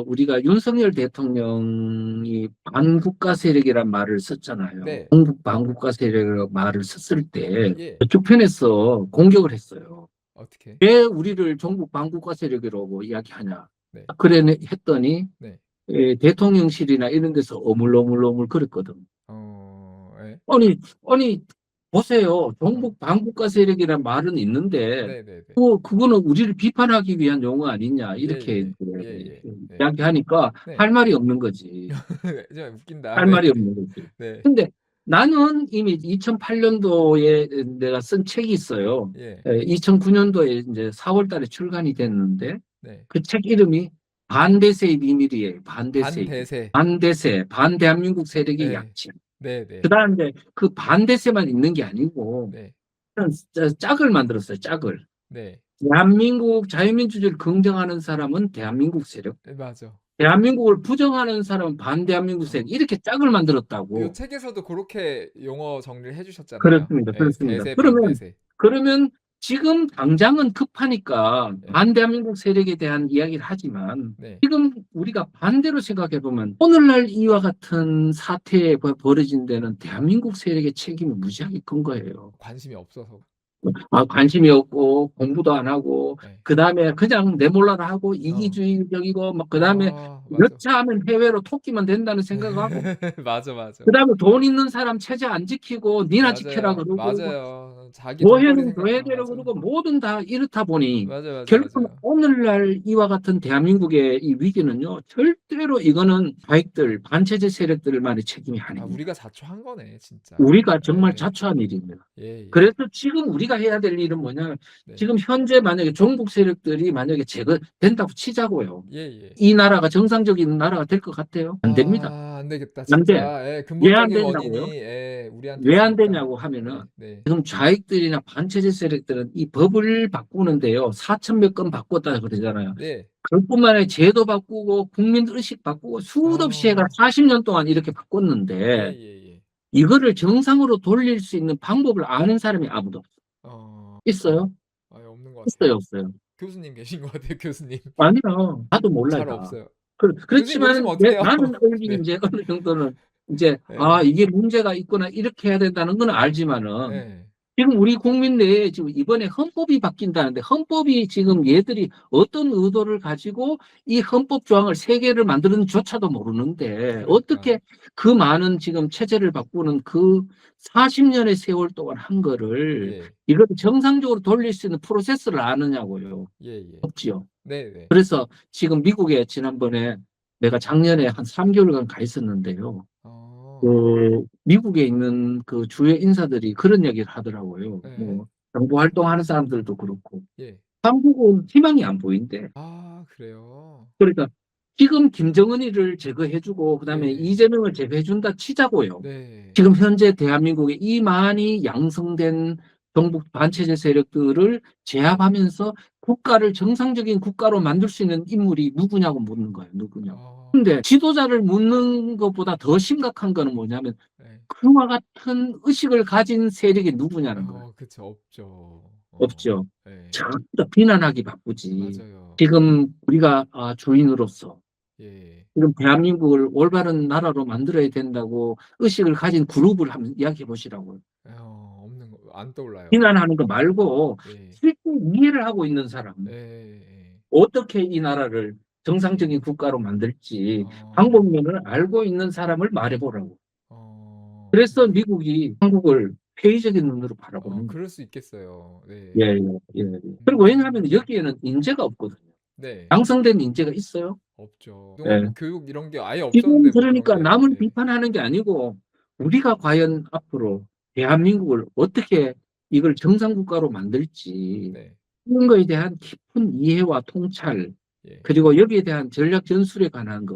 우리가 윤석열 대통령이 반국가 세력이란 말을 썼잖아요. 네. 공국 반국가 세력이라고 말을 썼을 때 예. 저편에서 공격을 했어요. 어떻게? 왜 우리를 종북 반국가 세력이라고 이야기하냐. 네. 그래 했더니 네. 대통령실이나 이런 데서 어물어물어물 그랬거든. 예. 아니, 보세요. 어. 종북 반국가 세력이란 말은 있는데, 네네네. 그거는 우리를 비판하기 위한 용어 아니냐, 이렇게 예예. 이제 예예. 네. 이야기하니까 네. 할 말이 없는 거지. 좀 웃긴다. 할 네. 말이 없는 거지. 네. 근데 나는 이미 2008년도에 내가 쓴 책이 있어요. 예. 2009년도에 이제 4월 달에 출간이 됐는데, 네. 그 책 이름이 반대세의 비밀이에요. 반대세의 비밀. 반대세. 반대한민국 세력의 예. 약점. 네네. 그다음에 그 반대세만 있는 게 아니고 네. 짝을 만들었어요. 짝을. 네. 대한민국 자유민주주의를 긍정하는 사람은 대한민국 세력, 예 맞아. 대한민국을 부정하는 사람은 반대한민국 어. 세력 이렇게 짝을 요 만들었다고. 책에서도 고렇게 용어 정리를 해 주셨잖아요. 그렇습니다. 예. 그렇습니다. 대세, 그러면 반대세. 지금 당장은 급하니까 예. 반대한민국 세력에 대한 이야기를 하지만 네. 지금 우리가 반대로 생각해 보면 오늘날 이와 같은 사태에 벌어진 데는 대한민국 세력의 책임이 무지하게 큰 거예요. 관심이 없어서. 관심이 없고 공부도 안 하고 네. 그다음에 그냥 내몰라라 하고 이기주의적이고 막 그다음에 맞아. 여차하면 해외로 토끼만 된다는 생각하고 맞아, 맞아. 그다음에 돈 있는 사람 체제 안 지키고 니나 지켜라 맞아요. 그러고 맞아요. 자기 돈벌이 교회는 생각 교회대로 맞아. 그러고 뭐든 다 이렇다 보니 맞아요, 결국은 맞아요. 오늘날 이와 같은 대한민국의 이 위기는요 절대로 이거는 좌익들 반체제 세력들만의 책임이 아닙니다. 우리가 자초한 거네, 진짜. 우리가 정말 예. 자초한 일입니다. 예. 그래서 지금 우리가 해야 될 일은 뭐냐면 네. 지금 현재 만약에 종북 세력들이 만약에 제거된다고 치자고요. 예. 이 나라가 정상적인 나라가 될 것 같아요? 안 됩니다. 안 되겠다, 안 돼. 진짜. 예, 왜 안 근본적인 된다고요? 원인이 우리한테 왜 안 있으니까. 되냐고 하면은 네. 지금 좌익들이나 반체제 세력들은 이 법을 바꾸는데요. 4천 몇 건 바꿨다 그러잖아요. 네. 그것뿐만 아니라 제도 바꾸고 국민 의식 바꾸고 수도 없이 해가 40년 동안 이렇게 바꿨는데 예. 이거를 정상으로 돌릴 수 있는 방법을 아는 사람이 아무도 있어요? 없는 것 있어요, 같아요. 없어요? 교수님 계신 것 같아요, 교수님. 아니야. 나도 몰라, 잘 다. 없어요. 교수님 그렇지만 모르시면 어떡해요? 나는 네. 이제 어느 정도는 이제 네. 이게 문제가 있구나 이렇게 해야 된다는 건 알지만은 네. 지금 우리 국민 내에 지금 이번에 헌법이 바뀐다는데 헌법이 지금 얘들이 어떤 의도를 가지고 이 헌법 조항을 3개를 만드는조차도 모르는데 그러니까. 어떻게 그 많은 지금 체제를 바꾸는 그 40년의 세월 동안 한 거를 이걸 정상적으로 돌릴 수 있는 프로세스를 아느냐고요. 예. 없지요. 네. 그래서 지금 미국에 지난번에 내가 작년에 한 3개월간 가 있었는데요. 어. 그 미국에 있는 그 주요 인사들이 그런 얘기를 하더라고요. 네. 뭐 정부 활동하는 사람들도 그렇고 예. 한국은 희망이 안 보인대. 아 그래요? 그러니까 지금 김정은이를 제거해주고 그다음에 예. 이재명을 제거해준다 치자고요. 네. 지금 현재 대한민국에 이 많이 양성된 정부 반체제 세력들을 제압하면서 국가를 정상적인 국가로 만들 수 있는 인물이 누구냐고 묻는 거예요. 누구냐고. 어. 근데 지도자를 묻는 것보다 더 심각한 거는 뭐냐면 네. 그와 같은 의식을 가진 세력이 누구냐는 거예요. 그쵸. 없죠. 없죠. 예. 전부 다 비난하기 바쁘지. 맞아요. 지금 우리가 주인으로서 예. 지금 대한민국을 올바른 나라로 만들어야 된다고 의식을 가진 그룹을 한번 이야기해 보시라고요. 없는 거 안 떠올라요. 비난하는 거 말고 예. 실제 이해를 하고 있는 사람, 예예예. 어떻게 이 나라를 정상적인 국가로 만들지 어. 방법론을 알고 있는 사람을 말해 보라고. 그래서 네. 미국이 한국을 회의적인 눈으로 바라보는 거예요. 그럴 수 있겠어요. 네. 예, 예, 예. 그리고 왜냐하면 음. 여기에는 인재가 없거든요. 네. 양성된 인재가 있어요? 없죠. 예. 그동안 뭐 교육 이런 게 아예 지금 없었는데 뭐 그런 그러니까 게 남을 예. 비판하는 게 아니고 우리가 과연 앞으로 대한민국을 어떻게 이걸 정상국가로 만들지 네. 이런 거에 대한 깊은 이해와 통찰 예. 그리고 여기에 대한 전략 전술에 관한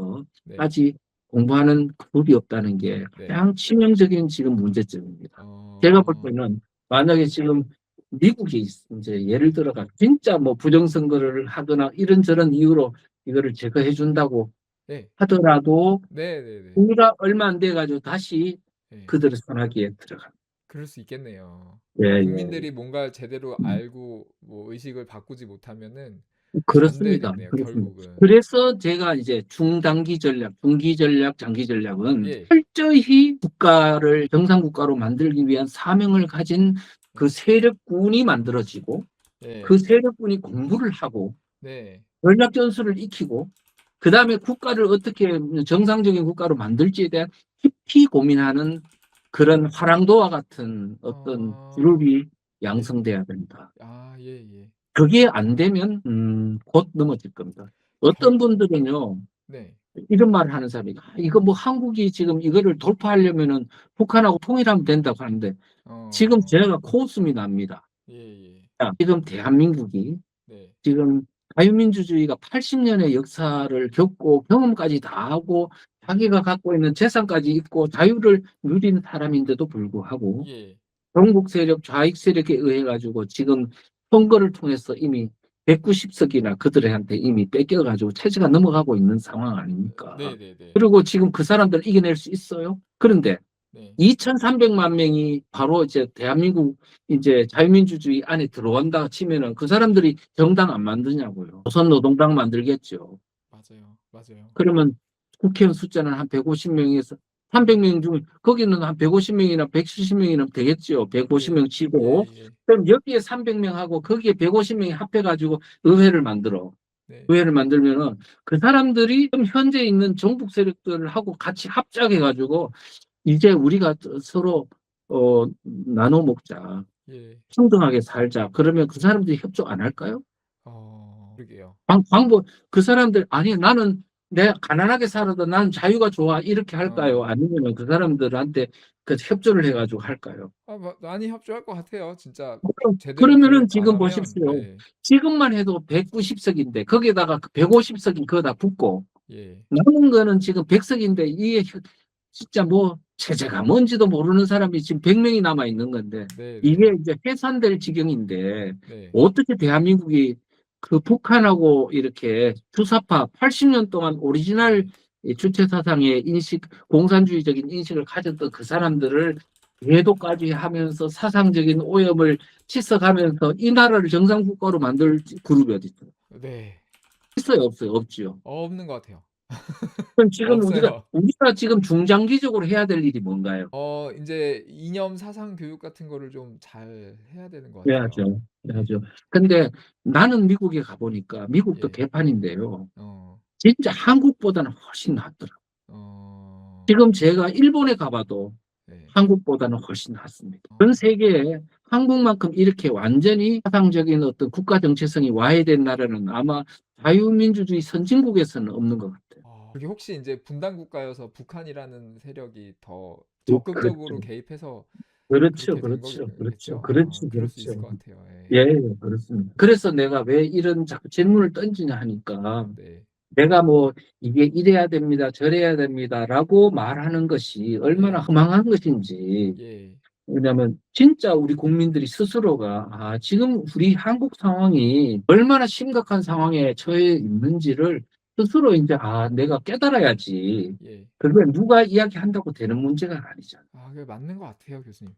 네. 것까지 공부하는 그룹이 없다는 게 네. 가장 치명적인 지금 문제점입니다. 어. 제가 볼 때는 만약에 지금 미국이 이제 예를 들어가 진짜 뭐 부정선거를 하거나 이런저런 이유로 이거를 제거해 준다고 네. 하더라도 네네네. 우리가 얼마 안 돼 가지고 다시 예. 그들의 손아귀에 들어갑니다. 그럴 수 있겠네요. 예, 예. 국민들이 뭔가를 제대로 음. 알고 뭐 의식을 바꾸지 못하면은 안 그렇습니다. 되겠네요, 그렇습니다. 결국은. 그래서 제가 이제 중단기 전략, 중기 전략, 장기 전략은 예. 철저히 국가를 정상국가로 만들기 위한 사명을 가진 그 세력군이 만들어지고 예. 그 세력군이 공부를 하고 네. 전략 전술을 익히고 그다음에 국가를 어떻게 정상적인 국가로 만들지에 대한 깊이 고민하는 그런 화랑도와 같은 어떤 그룹이 예. 양성돼야 된다. 예예. 그게 안 되면 곧 넘어질 겁니다. 어떤 분들은요. 네. 이런 말을 하는 사람이 이거 뭐 한국이 지금 이거를 돌파하려면은 북한하고 통일하면 된다고 하는데 지금 제가 코웃음이 납니다. 예예. 자, 지금 대한민국이 네. 지금 자유민주주의가 80년의 역사를 겪고 경험까지 다 하고 자기가 갖고 있는 재산까지 있고 자유를 누린 사람인데도 불구하고 예. 전국 세력, 좌익 세력에 의해 가지고 지금 선거를 통해서 이미 190석이나 그들한테 이미 뺏겨가지고 체제가 넘어가고 있는 상황 아닙니까? 네네네. 그리고 지금 그 사람들을 이겨낼 수 있어요? 그런데 네. 2,300만 명이 바로 이제 대한민국 이제 자유민주주의 안에 들어온다 치면은 그 사람들이 정당 안 만드냐고요. 조선노동당 만들겠죠. 맞아요. 그러면 국회의원 숫자는 한 150명에서 300명 중에 거기는 한 150명이나 170명이나 되겠죠. 150명 치고 예. 그럼 여기에 300명하고 거기에 150명이 합해가지고 의회를 만들어. 네. 의회를 만들면은 그 사람들이 지금 현재 있는 정북 세력들하고 같이 합작해가지고 이제 우리가 서로 나눠 먹자. 예. 평등하게 살자. 그러면 그 사람들이 협조 안 할까요? 그러게요. 방법 그 사람들 아니 나는 내가 가난하게 살아도 난 자유가 좋아 이렇게 할까요? 아니면은 그 사람들한테 그 협조를 해가지고 할까요? 많이 협조할 것 같아요. 진짜 제대로 그러면은 교육 안 지금 하면 보십시오. 지금만 해도 190석인데 거기에다가 150석이 그거다 붙고 예. 남은 거는 지금 100석인데 이게 진짜 뭐 체제가 뭔지도 모르는 사람이 지금 100명이 남아 있는 건데 네. 이게 이제 해산될 지경인데 네. 어떻게 대한민국이 그 북한하고 이렇게 주사파 80년 동안 오리지널 이 주체 사상의 인식, 공산주의적인 인식을 가졌던 그 사람들을 외도까지 하면서 사상적인 오염을 씻어가면서 이 나라를 정상국가로 만들 그룹이 어디 있어요? 네. 있어요, 없어요? 없지요. 없는 것 같아요. 그럼 지금 없어요. 우리가 지금 중장기적으로 해야 될 일이 뭔가요? 인제 이념 사상 교육 같은 거를 좀 잘 해야 되는 것 같아요. 해야죠. 네. 해야죠. 근데 나는 미국에 가보니까 미국도 예. 개판인데요. 어. 진짜 한국보다는 훨씬 낫더라고요. 어. 지금 제가 일본에 가봐도 네. 한국보다는 훨씬 낫습니다. 전 세계에 한국만큼 이렇게 완전히 사상적인 어떤 국가 정체성이 와해된 나라는 아마 자유민주주의 선진국에서는 없는 것 같아요. 그게 혹시 이제 분단 국가여서 북한이라는 세력이 더 그렇죠. 적극적으로 개입해서 그렇죠. 그렇게 된 그렇죠. 그렇죠. 거겠죠? 그렇죠. 그럴 수 있을 그렇죠. 것 같아요. 예. 예, 예, 그렇습니다. 그래서 내가 왜 이런 자꾸 질문을 던지냐 하니까 네. 내가 뭐 이게 이래야 됩니다, 저래야 됩니다라고 말하는 것이 얼마나 예. 허망한 것인지. 예. 왜냐하면 진짜 우리 국민들이 스스로가 지금 우리 한국 상황이 얼마나 심각한 상황에 처해 있는지를 스스로 이제 내가 깨달아야지. 예. 그게 누가 이야기한다고 되는 문제가 아니잖아. 그게 맞는 것 같아요, 교수님.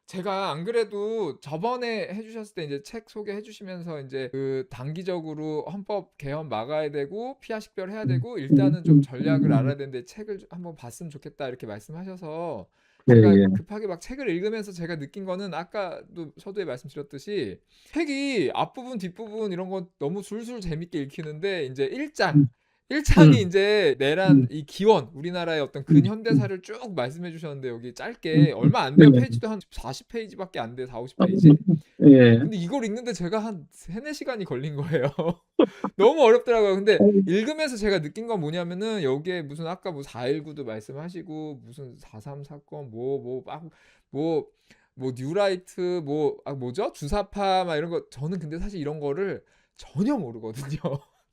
제가 안 그래도 저번에 해주셨을 때 이제 책 소개해 주시면서 이제 그 단기적으로 헌법 개헌 막아야 되고 피하 식별해야 음, 되고 음, 일단은 좀 음, 전략을 음. 알아야 되는데 책을 한번 봤으면 좋겠다 이렇게 말씀하셔서 예, 제가 예. 급하게 막 책을 읽으면서 제가 느낀 거는 아까도 서두에 말씀드렸듯이 책이 앞부분 뒷부분 이런 거 너무 술술 재밌게 읽히는데 이제 1장 음, 1장이 음, 이제 내란 음, 이 기원 우리나라의 어떤 음, 음, 근현대사를 쭉 말씀해 주셨는데 여기 짧게 음, 얼마 안 예, 돼요. 페이지도 한 40페이지밖에 안 돼. 4, 어, 50페이지. 예. 근데 이걸 읽는데 제가 한 3-4시간이 걸린 거예요. 너무 어렵더라고요. 근데 어, 읽으면서 제가 느낀 건 뭐냐면은 여기에 무슨 아까 뭐 4.19도 말씀하시고 무슨 4.3 사건 뭐 뉴라이트 뭐죠? 주사파 막 이런 거 저는 근데 사실 이런 거를 전혀 모르거든요.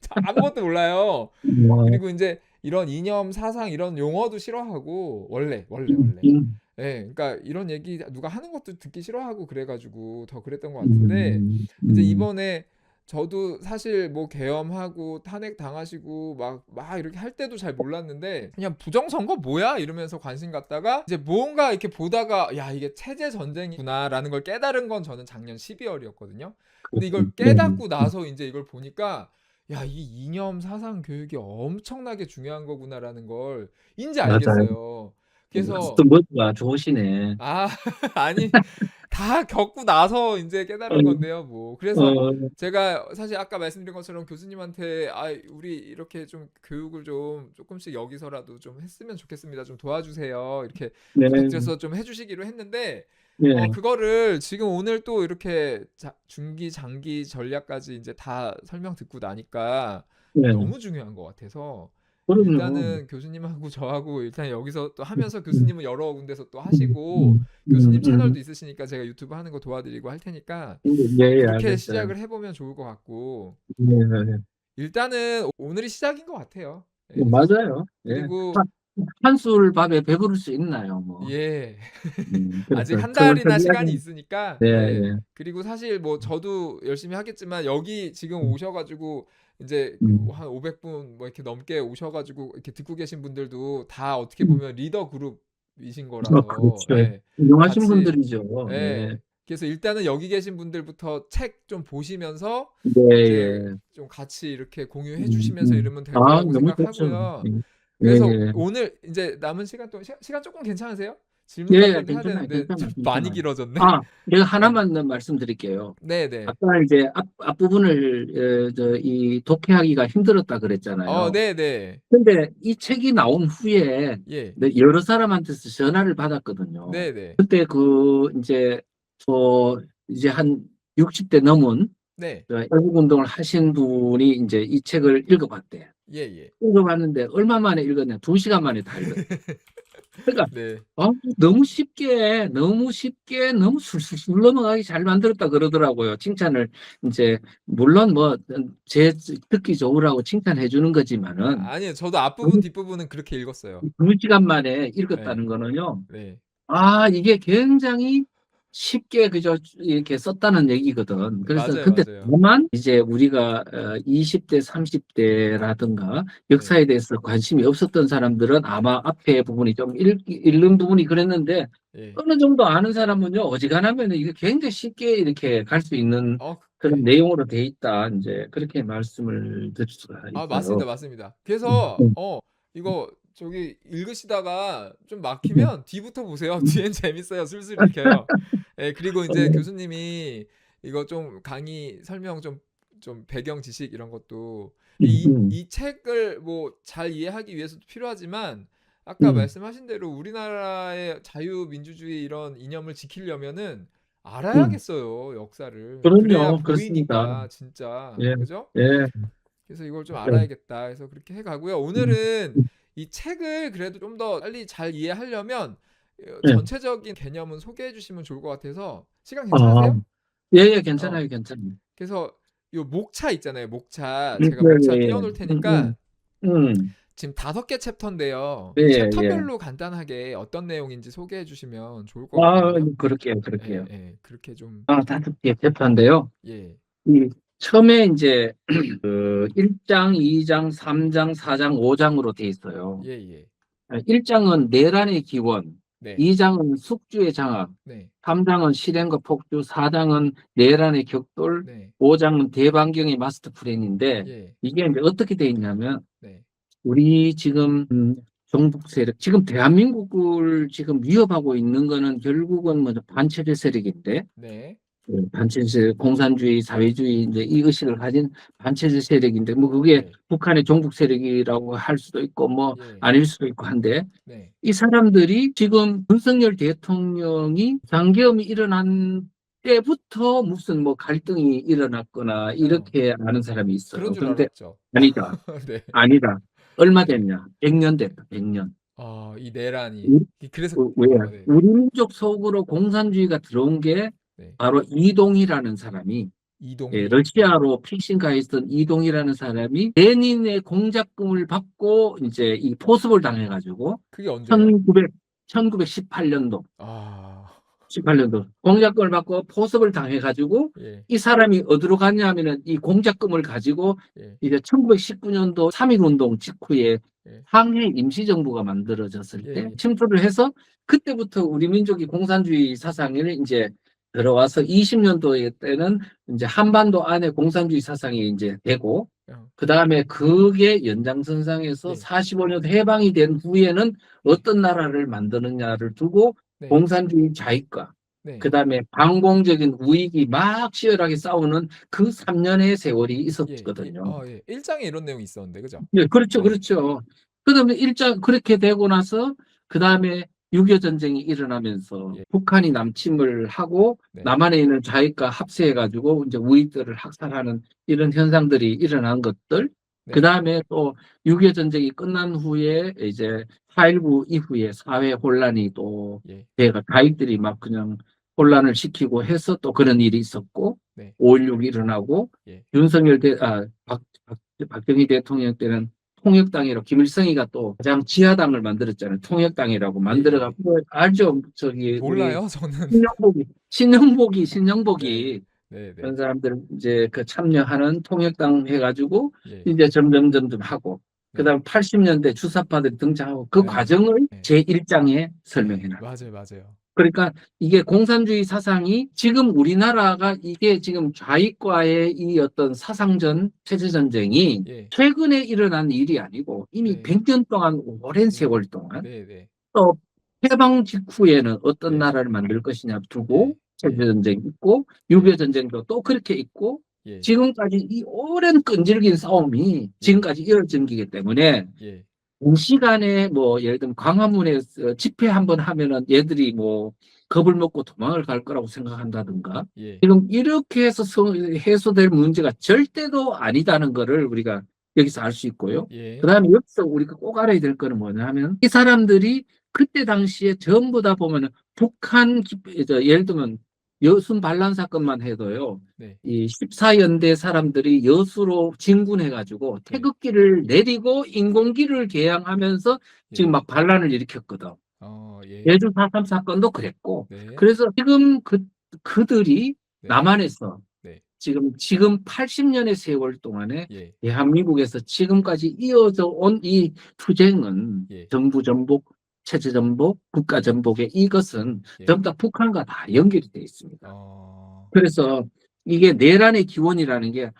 아무것도 몰라요. 뭐, 그리고 이제 이런 이념, 사상 이런 용어도 싫어하고 원래. 음, 예, 그러니까 이런 얘기 누가 하는 것도 듣기 싫어하고 그래가지고 더 그랬던 것 같은데 음, 이제 음, 이번에 저도 사실 뭐 계엄하고 탄핵 당하시고 막 이렇게 할 때도 잘 몰랐는데 그냥 부정선거 뭐야 이러면서 관심 갖다가 이제 뭔가 이렇게 보다가 야 이게 체제 전쟁이구나라는 걸 깨달은 건 저는 작년 12월이었거든요. 근데 이걸 네, 깨닫고 나서 이제 이걸 보니까 야, 이 이념 사상 교육이 엄청나게 중요한 거구나라는 걸 인제 맞아요. 알겠어요. 그래서 또 머리가 좋으시네. 아 아니 다 겪고 나서 인제 어, 깨달은 건데요 뭐. 그래서 어, 제가 사실 아까 말씀드린 것처럼 교수님한테 우리 이렇게 좀 교육을 좀 쪼끔씩 여기서라도 좀 했으면 좋겠습니다. 좀 도와주세요." 이렇게 네, 부탁드려서 좀 해 주시기로 했는데 네, 그거를 지금 오늘 또 이렇게 중기, 장기 전략까지 인제 다 설명 듣고 나니까 네. 너무 중요한 것 같아서 그럼요. 일단은 교수님하고 저하고 일단 여기서 또 하면서 음, 교수님은 여러 군데서 또 음, 하시고 음, 교수님 음. 채널도 있으시니까 제가 유튜브 하는 거 도와드리고 할 테니까 예, 예, 그렇게 알겠어요. 시작을 해보면 좋을 것 같고 예, 예. 일단은 오늘이 시작인 것 같아요. 예, 그래서 맞아요. 예. 그리고 한, 한술 밥에 배부를 수 있나요, 뭐. 예 아직 그래서 한 달이나 천천히 시간이 하긴, 있으니까 네, 예 예. 그리고 사실 뭐 저도 열심히 하겠지만 여기 지금 오셔가지고 이제 음. 한 500분 뭐 이렇게 넘게 오셔가지고 이렇게 듣고 계신 분들도 다 어떻게 음. 보면 리더 그룹이신 거라서 그렇죠. 예 훌륭하신 같이 분들이죠. 네. 예 그래서 일단은 여기 계신 분들부터 책 좀 보시면서 네, 이제 예. 좀 같이 이렇게 공유해 주시면서 음. 이러면 될 거라고 너무 좋죠. 생각하고요. 예, 그래서 예. 오늘 이제 남은 시간 동안 시간 조금 괜찮으세요? 예, 질문 같은 예, 것도 해야 괜찮아요. 되는데 괜찮아요. 좀 많이 괜찮아요. 길어졌네. 제가 예. 하나만 더 말씀드릴게요. 네네. 아까 이제 앞부분을, 이 독해하기가 힘들었다 그랬잖아요. 네네. 근데 이 책이 나온 후에 예. 여러 사람한테서 전화를 받았거든요. 네네. 그때 이제, 이제 한 60대 넘은 네. 애국 운동을 하신 분이 이제 이 책을 읽어봤대요. 예예. 읽어봤는데 얼마 만에 읽었냐? 2시간 만에 다 읽었대요. 그러니까 네. 너무 쉽게, 너무 술술술 넘어가기 잘 만들었다 그러더라고요. 칭찬을 이제 물론 뭐 제 듣기 좋으라고 칭찬해 주는 거지만은 아니에요. 저도 앞부분 뒷부분은 그렇게 읽었어요. 2시간 만에 예. 읽었다는 거는요. 네. 이게 굉장히 쉽게 그저 이렇게 썼다는 얘기거든. 그래서 근데 맞아요. 다만 이제 우리가 20대, 30대라든가 네. 역사에 대해서 관심이 없었던 사람들은 아마 앞에 부분이 좀 읽는 부분이 그랬는데 예. 어느 정도 아는 사람은요, 어지간하면 이게 굉장히 쉽게 이렇게 갈 수 있는 그런 예. 내용으로 돼 있다. 이제 그렇게 말씀을 드릴 수가 있어요. 맞습니다. 그래서 음, 이거 저기 읽으시다가 좀 음, 막히면 뒤부터 보세요. 음. 뒤엔 재밌어요. 술술 읽혀요. 예, 그리고 이제 어, 교수님이 이거 좀 강의 설명 좀 배경 지식 이런 것도 음, 이 책을 뭐 잘 이해하기 위해서도 필요하지만 아까 음, 말씀하신 대로 우리나라의 자유민주주의 이런 이념을 지키려면은 음. 알아야겠어요, 역사를. 그래야 그럼요. 그렇습니다. 보이니까 진짜. 예, 그죠? 예. 그래서 이걸 좀 네. 알아야겠다 해서 그렇게 해 가고요. 오늘은 이 책을 그래도 좀 더 빨리 잘 이해하려면 네. 전체적인 개념은 소개해 주시면 좋을 것 같아서 시간 아, 괜찮으세요? 예, 예, 어. 괜찮아요, 괜찮아요. 그래서 요 목차 있잖아요. 목차. 예, 제가 목차 예, 띄워 놓을 테니까 음, 지금 5개 챕터인데요. 예, 이 예. 챕터별로 간단하게 어떤 내용인지 소개해 주시면 좋을 것 아, 같거든요. 그럴게요, 예, 그럴게요. 예. 그렇게 좀 아, 5개 대표인데요. 예. 이 처음에 이제 그 1장, 2장, 3장, 4장, 5장으로 돼 있어요. 예, 예. 1장은 내란의 기원, 네. 2장은 숙주의 장악, 네. 3장은 실행과 폭주, 4장은 내란의 격돌, 네. 5장은 대반경의 마스터 플랜인데 예. 이게 이제 어떻게 돼 있냐면 네. 우리 지금 종북 세력, 지금 대한민국을 지금 위협하고 있는 거는 결국은 먼저 반체제 세력인데 네. 반체제 공산주의 사회주의 이제 이 의식을 가진 반체제 세력인데 뭐 그게 네. 북한의 종북 세력이라고 할 수도 있고 뭐 예. 아닐 수도 있고 한데 네. 이 사람들이 지금 윤석열 대통령이 장기염이 일어난 때부터 무슨 뭐 갈등이 일어났거나 어. 이렇게 아는 사람이 그런 있어요. 줄 그런데 알았죠. 아니다. 네. 아니다. 얼마 네. 됐냐? 100년 됐다. 100년. 이 내란이 그래서 왜? 네. 우리 민족 속으로 공산주의가 들어온 게 네. 바로 이동이라는 사람이 이동희. 네. 러시아로 피신가 있던 이동이라는 사람이 레닌의 공작금을 받고 이제 이 포섭을 당해가지고 그게 언제예요? 1918년도 아. 18년도 공작금을 받고 포섭을 당해가지고 예. 이 사람이 어디로 갔냐면은 이 공작금을 가지고 예. 이제 1919년도 3.1운동 직후에 예. 항해 임시정부가 만들어졌을 예. 때 예. 침투를 해서 그때부터 우리 민족이 공산주의 사상을 이제 들어와서 20년도 때는 이제 한반도 안에 공산주의 사상이 이제 되고 어. 그 다음에 그게 연장선상에서 예. 45년 해방이 된 후에는 네. 어떤 나라를 만드느냐를 두고 네. 공산주의 자익과 네. 그 다음에 반공적인 우익이 막 치열하게 싸우는 그 3년의 세월이 예. 있었거든요. 예. 1장에 이런 내용이 있었는데 그죠? 네, 그렇죠, 네. 그렇죠. 그 다음에 일장 그렇게 되고 나서 그 다음에 6.25 전쟁이 일어나면서 예. 북한이 남침을 하고 네. 남한에 있는 자익과 합세해가지고 이제 우익들을 학살하는 이런 현상들이 일어난 것들. 그 네. 다음에 또 6.25 전쟁이 끝난 후에 이제 4.19 이후에 사회 혼란이 또 예. 내가 자익들이 막 그냥 혼란을 시키고 해서 또 그런 일이 있었고 네. 5.16이 일어나고 예. 윤석열 박정희 대통령 때는 통역당이라고 김일성이가 또 가장 지하당을 만들었잖아요. 통역당이라고 예. 예. 만들어갖고 알죠? 저기 우리 몰라요, 저는. 네. 신영복이 네, 네. 그런 사람들 이제 그 참여하는 통역당 해가지고 예. 이제 점점 하고 네. 그다음 80년대 주사파들이 등장하고 그 네. 과정을 네. 제1장에 설명해 네. 놨어요. 맞아요, 맞아요. 그러니까 이게 공산주의 사상이 지금 우리나라가 이게 지금 좌익과의 이 어떤 사상전, 체제전쟁이 예. 최근에 일어난 일이 아니고 이미 네. 100년 동안 오랜 네. 세월 동안 네, 네. 또 해방 직후에는 어떤 네. 나라를 만들 것이냐 두고 예. 예. 체제전쟁이 있고 예. 6.25 전쟁도 또 그렇게 있고 예. 지금까지 이 오랜 끈질긴 싸움이 지금까지 이어진 거기 때문에 예. 시간에 뭐 예를 들면 광화문에서 집회 한번 하면은 얘들이 뭐 겁을 먹고 도망을 갈 거라고 생각한다든가 예. 지금 이렇게 해서 해소될 문제가 절대도 아니다는 거를 우리가 여기서 알 수 있고요. 예. 그다음에 여기서 우리가 꼭 알아야 될 거는 뭐냐면 이 사람들이 그때 당시에 전부 다 보면은 북한 예를 들면 여순 반란 사건만 해도요. 네. 이 14연대 사람들이 여수로 진군해가지고 네. 태극기를 내리고 인공기를 개양하면서 지금 예. 막 반란을 일으켰거든. 예. 예주 4.3 사건도 그랬고. 네. 그래서 지금 그들이 네. 남한에서 네. 지금 80년의 세월 동안에 예. 대한민국에서 지금까지 이어져 온 이 투쟁은 예. 정부 전복, 체제 전복, 국가 전복의 이것은 예. 전부 다 북한과 다 연결이 되어 있습니다. 어. 그래서 이게 내란의 기원이라는 게,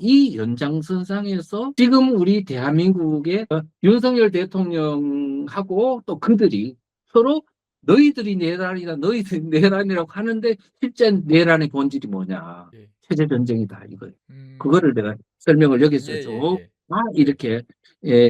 이 연장선상에서 지금 우리 대한민국의 윤석열 대통령하고 또 그들이 서로 너희들이 내란이다, 너희들이 내란이라고 하는데 실제 내란의 본질이 뭐냐. 예. 체제전쟁이다, 이거예요. 음. 그거를 내가 설명을 여기서 예, 쭉 예. 이렇게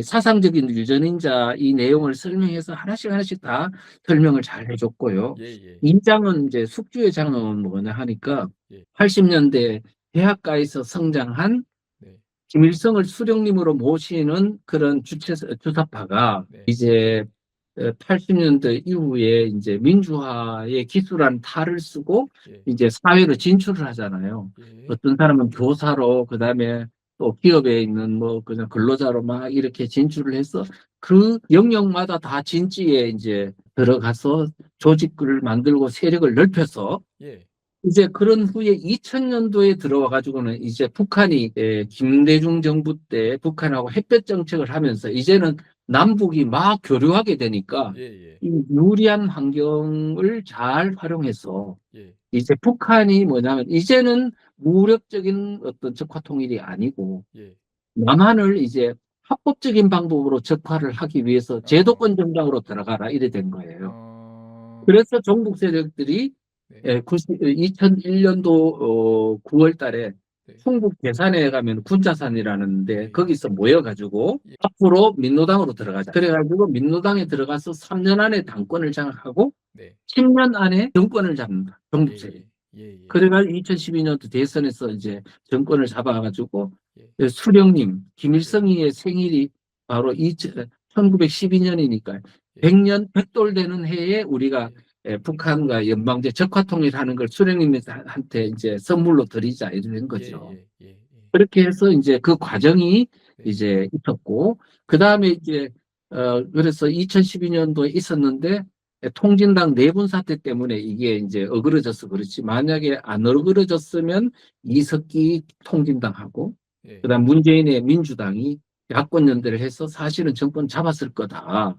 사상적인 유전인자 이 내용을 설명해서 하나씩 다 설명을 잘 해줬고요. 예, 예. 2장은 이제 숙주의 장은 뭐냐 하니까 예. 80년대 대학가에서 성장한 네. 김일성을 수령님으로 모시는 그런 주사파가 네. 이제 80년대 이후에 이제 민주화의 기술한 탈을 쓰고 예. 이제 사회로 진출을 하잖아요. 예. 어떤 사람은 교사로, 그다음에 또 기업에 있는 뭐 그냥 근로자로 막 이렇게 진출을 해서 그 영역마다 다 진지에 이제 들어가서 조직을 만들고 세력을 넓혀서 예. 이제 그런 후에 2000년도에 들어와 가지고는 이제 북한이 김대중 정부 때 북한하고 햇볕 정책을 하면서 이제는 남북이 막 교류하게 되니까 예. 예. 이 유리한 환경을 잘 활용해서 예. 이제 북한이 뭐냐면 이제는 무력적인 어떤 적화 통일이 아니고 예. 남한을 이제 합법적인 방법으로 적화를 하기 위해서 어. 제도권 정당으로 들어가라 이래 된 거예요. 어. 그래서 종북 세력들이 네. 2001년도 9월 달에 네. 충북 괴산에 가면 군자산이라는데 예. 거기서 모여가지고 예. 앞으로 민노당으로 들어가자. 그래가지고 민노당에 들어가서 3년 안에 당권을 장악하고 네. 10년 안에 정권을 잡는다. 종북 세력. 예. 예. 그래가지고 2012년도 대선에서 이제 정권을 잡아가지고 예. 수령님 김일성이의 생일이 바로 1912년이니까 예. 100년 백돌되는 해에 우리가 예. 북한과 연방제 적화통일하는 걸 수령님한테 이제 선물로 드리자 이런 거죠. 예. 예. 예. 그렇게 해서 이제 그 과정이 네. 이제 있었고 그 다음에 이제 그래서 2012년도에 있었는데 통진당 내분 사태 때문에 이게 이제 어그러져서 그렇지 만약에 안 어그러졌으면 이석기 통진당하고 예. 그다음 문재인의 민주당이 야권 연대를 해서 사실은 정권 잡았을 거다.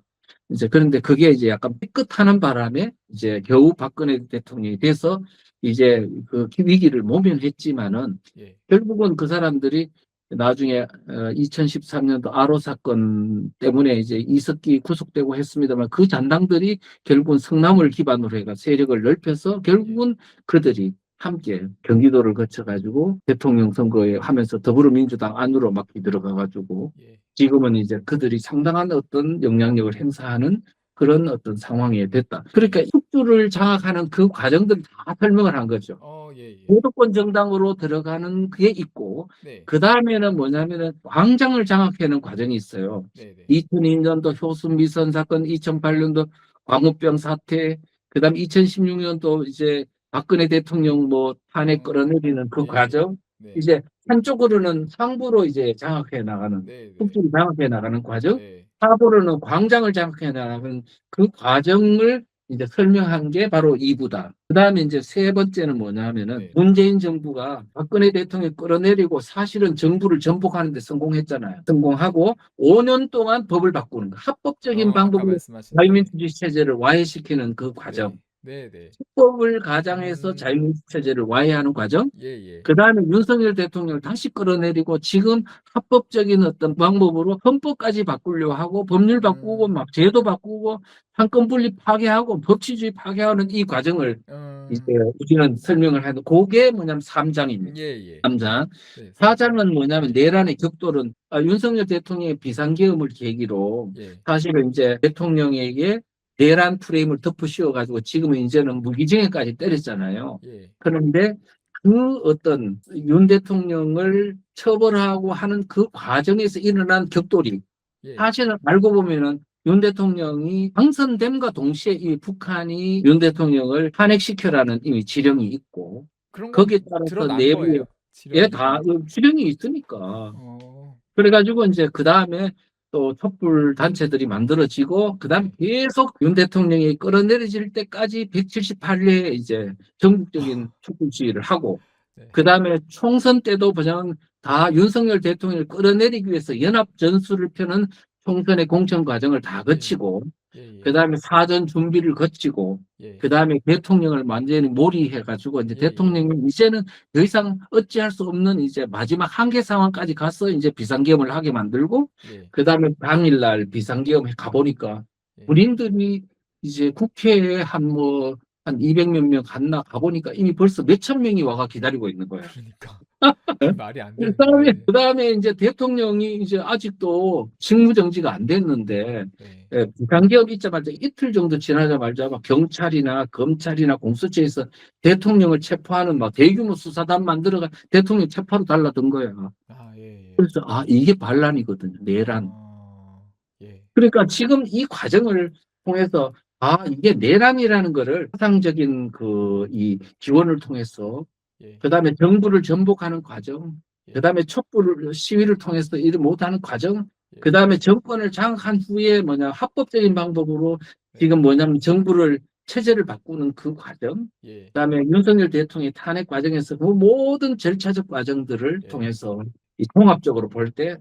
이제 그런데 그게 이제 약간 삐끗하는 바람에 이제 겨우 박근혜 대통령이 돼서 이제 그 위기를 모면했지만은 예. 결국은 그 사람들이 나중에 2013년도 아로 사건 때문에 이제 이석기 구속되고 했습니다만 그 잔당들이 결국은 성남을 기반으로 해가 세력을 넓혀서 결국은 그들이 함께 경기도를 거쳐가지고 대통령 선거에 하면서 더불어민주당 안으로 막 들어가가지고 예. 지금은 이제 그들이 상당한 어떤 영향력을 행사하는 그런 어떤 상황이 됐다. 그러니까 숙주를 장악하는 그 과정들을 다 설명을 한 거죠. 예. 예. 무조건 정당으로 들어가는 그게 있고 네. 그 다음에는 뭐냐면은 광장을 장악하는 과정이 있어요. 네. 네. 2002년도 효수 미선 사건, 2008년도 광우병 사태, 그다음 2016년도 이제 박근혜 대통령 뭐 탄핵 끌어내리는 그 예. 과정, 네. 이제 한쪽으로는 상부로 이제 장악해 나가는, 네. 네. 북부를 장악해 나가는 과정, 네. 하부로는 광장을 장악해 나가는 그 과정을 이제 설명한 게 바로 2부다. 그 다음에 이제 세 번째는 뭐냐 하면은 네. 문재인 정부가 박근혜 대통령이 끌어내리고 사실은 정부를 전복하는 데 성공했잖아요. 성공하고 5년 동안 법을 바꾸는 거. 합법적인 아까 방법으로 말씀하신 자유민주주의 체제를 와해시키는 그 과정. 네. 네. 헌법을 가장해서 자유민주 체제를 와해하는 과정. 예. 예. 그 다음에 윤석열 대통령을 다시 끌어내리고 지금 합법적인 어떤 방법으로 헌법까지 바꾸려고 하고 법률 바꾸고 막 제도 바꾸고 상권분립 파괴하고 법치주의 파괴하는 이 과정을 이제 우리는 설명을 하는 그게 뭐냐면 3장입니다. 예. 예. 3장. 네. 4장은 뭐냐면 내란의 격돌은 윤석열 대통령의 비상계엄을 계기로 예. 사실은 이제 대통령에게 내란 프레임을 덮어 씌워가지고 지금은 이제는 무기징역까지 때렸잖아요. 예. 그런데 그 어떤 윤 대통령을 처벌하고 하는 그 과정에서 일어난 격돌이 예. 사실은 알고 보면은 윤 대통령이 당선됨과 동시에 이 북한이 윤 대통령을 탄핵시켜라는 이미 지령이 있고 그런 건 거기에 따라서 드러난 내부에 거예요. 다 지령이 있으니까 어. 그래가지고 이제 그 다음에 또 촛불 단체들이 만들어지고 그 다음에 계속 윤 대통령이 끌어내려질 때까지 178회 이제 전국적인 촛불 시위를 하고 네. 그 다음에 총선 때도 그냥 다 윤석열 대통령을 끌어내리기 위해서 연합 전술을 펴는 총선의 공천 과정을 다 거치고 예. 예. 그 다음에 사전 준비를 거치고 예. 그 다음에 대통령을 완전히 몰이해가지고 이제 예. 대통령이 이제는 더 이상 어찌할 수 없는 이제 마지막 한계 상황까지 가서 이제 비상계엄을 하게 만들고 예. 그 다음에 당일날 비상계엄에 가보니까 예. 군인들이 이제 국회에 한 200몇 명 갔나 가보니까 이미 벌써 몇천 명이 와가 기다리고 있는 거예요. 그러니까 말이 안 되는데. 그 다음에 이제 대통령이 이제 아직도 직무정지가 안 됐는데, 네. 비상계엄 있자마자 이틀 정도 지나자마자 막 경찰이나 검찰이나 공수처에서 대통령을 체포하는 막 대규모 수사단 만들어가 대통령 체포로 달라든 거야. 아, 예. 예. 그래서 이게 반란이거든요. 내란. 예. 그러니까 지금 이 과정을 통해서 이게 내란이라는 거를 사상적인 이 지원을 통해서 예. 그다음에 정부를 전복하는 과정, 예. 그다음에 촛불 시위를 통해서 일을 못하는 과정, 예. 그다음에 정권을 장악한 후에 합법적인 방법으로 지금 정부를 체제를 바꾸는 그 과정, 예. 그다음에 윤석열 대통령의 탄핵 과정에서 그 모든 절차적 과정들을 예. 통해서 이 통합적으로 볼 때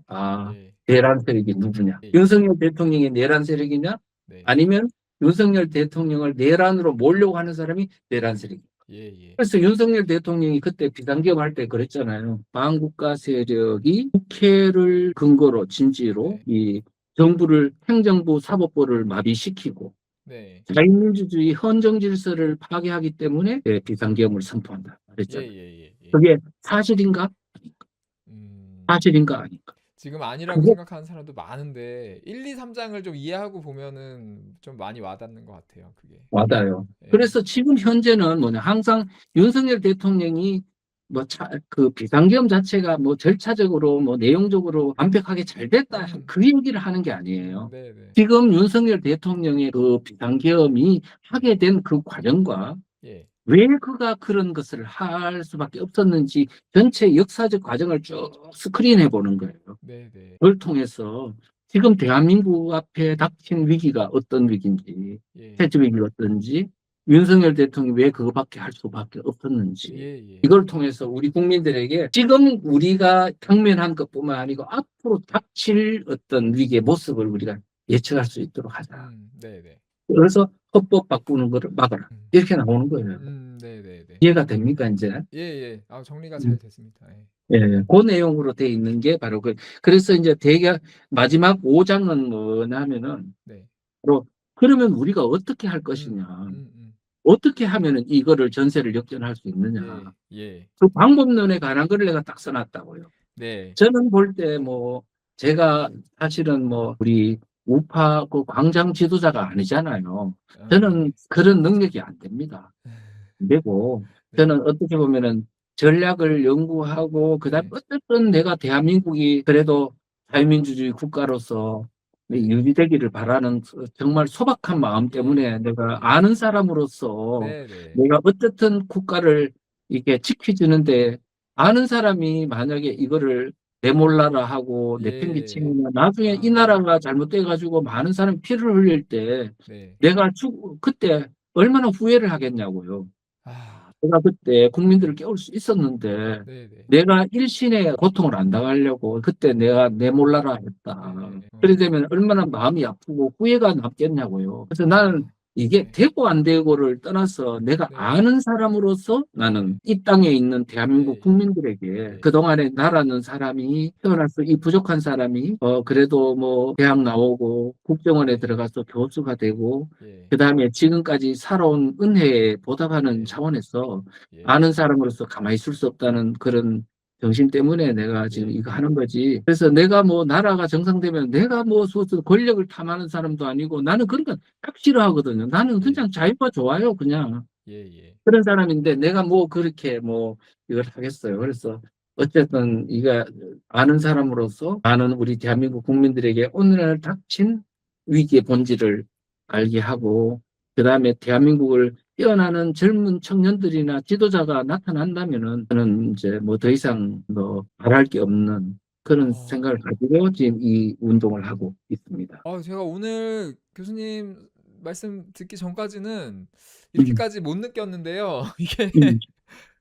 예. 내란 세력이 누구냐? 예. 윤석열 대통령이 내란 세력이냐? 네. 아니면 윤석열 대통령을 내란으로 몰려고 하는 사람이 내란 세력이냐? 예. 그래서 윤석열 대통령이 그때 비상계엄 할 때 그랬잖아요. 반국가 세력이 국회를 근거로 진지로 네. 이 정부를 행정부 사법부를 마비시키고 네. 자유민주주의 헌정 질서를 파괴하기 때문에 비상계엄을 선포한다. 그랬잖아요. 예. 그게 사실인가? 사실인가 아닌가? 지금 아니라고 생각하는 사람도 많은데 1, 2, 3장을 좀 이해하고 보면은 좀 많이 와닿는 것 같아요. 그게. 맞아요. 예. 그래서 지금 현재는 항상 윤석열 대통령이 그 비상계엄 자체가 절차적으로 내용적으로 완벽하게 잘 됐다 그 얘기를 하는 게 아니에요. 네네. 지금 윤석열 대통령의 그 비상계엄이 하게 된 그 과정과 예. 왜 그가 그런 것을 할 수밖에 없었는지 전체 역사적 과정을 쭉 스크린해 보는 거예요. 네네. 그걸 통해서 지금 대한민국 앞에 닥친 위기가 어떤 위기인지, 체제 위기가 어떤지, 윤석열 대통령이 왜 그거밖에 할 수밖에 없었는지, 이걸 통해서 우리 국민들에게 지금 우리가 당면한 것뿐만 아니고 앞으로 닥칠 어떤 위기의 모습을 우리가 예측할 수 있도록 하자. 네네. 그래서 헌법 바꾸는 거를 막아라. 이렇게 나오는 거예요. 네네네. 이해가 됩니까, 이제? 예. 정리가 잘 됐습니다. 그 내용으로 돼 있는 게 바로 그래서 이제 마지막 5장은 뭐냐면은, 네. 바로 그러면 우리가 어떻게 할 것이냐. 어떻게 하면은 이거를 전세를 역전할 수 있느냐. 예. 그 방법론에 관한 걸 내가 딱 써놨다고요. 네. 저는 볼 때 제가 사실은 우리 우파 그 광장 지도자가 아니잖아요. 저는 그런 능력이 안 됩니다. 안 되고, 저는 어떻게 보면은 전략을 연구하고, 그다음에 어쨌든 내가 대한민국이 그래도 자유민주주의 국가로서 유지되기를 바라는 정말 소박한 마음 때문에 내가 아는 사람으로서 네네. 내가 어쨌든 국가를 이렇게 지켜주는데 아는 사람이 만약에 이거를 내몰라라 하고 내팽개치면 나중에 이 나라가 잘못돼가지고 많은 사람이 피를 흘릴 때 내가 그때 얼마나 후회를 하겠냐고요. 내가 그때 국민들을 깨울 수 있었는데 내가 일신의 고통을 안 당하려고 그때 내가 내몰라라 했다. 그래 되면 얼마나 마음이 아프고 후회가 남겠냐고요. 그래서 나는 이게 되고 안 되고를 떠나서 내가 아는 사람으로서 나는 이 땅에 있는 대한민국 국민들에게 그동안에 나라는 사람이 태어나서 이 부족한 사람이 그래도 대학 나오고 국정원에 들어가서 교수가 되고 그다음에 지금까지 살아온 은혜에 보답하는 차원에서 아는 사람으로서 가만히 있을 수 없다는 그런 정신 때문에 내가 지금 이거 하는 거지. 그래서 내가 나라가 정상되면 내가 권력을 탐하는 사람도 아니고 나는 그런 건 딱 싫어하거든요. 나는 그냥 자유가 좋아요. 그냥. 그런 사람인데 내가 그렇게 이걸 하겠어요. 그래서 어쨌든 이거 아는 사람으로서 많은 우리 대한민국 국민들에게 오늘날 닥친 위기의 본질을 알게 하고 그다음에 대한민국을 깨어나는 젊은 청년들이나 지도자가 나타난다면은 저는 이제 더 이상 바랄 게 없는 그런 생각을 가지고 지금 이 운동을 하고 있습니다. 제가 오늘 교수님 말씀 듣기 전까지는 이렇게까지 못 느꼈는데요. 이게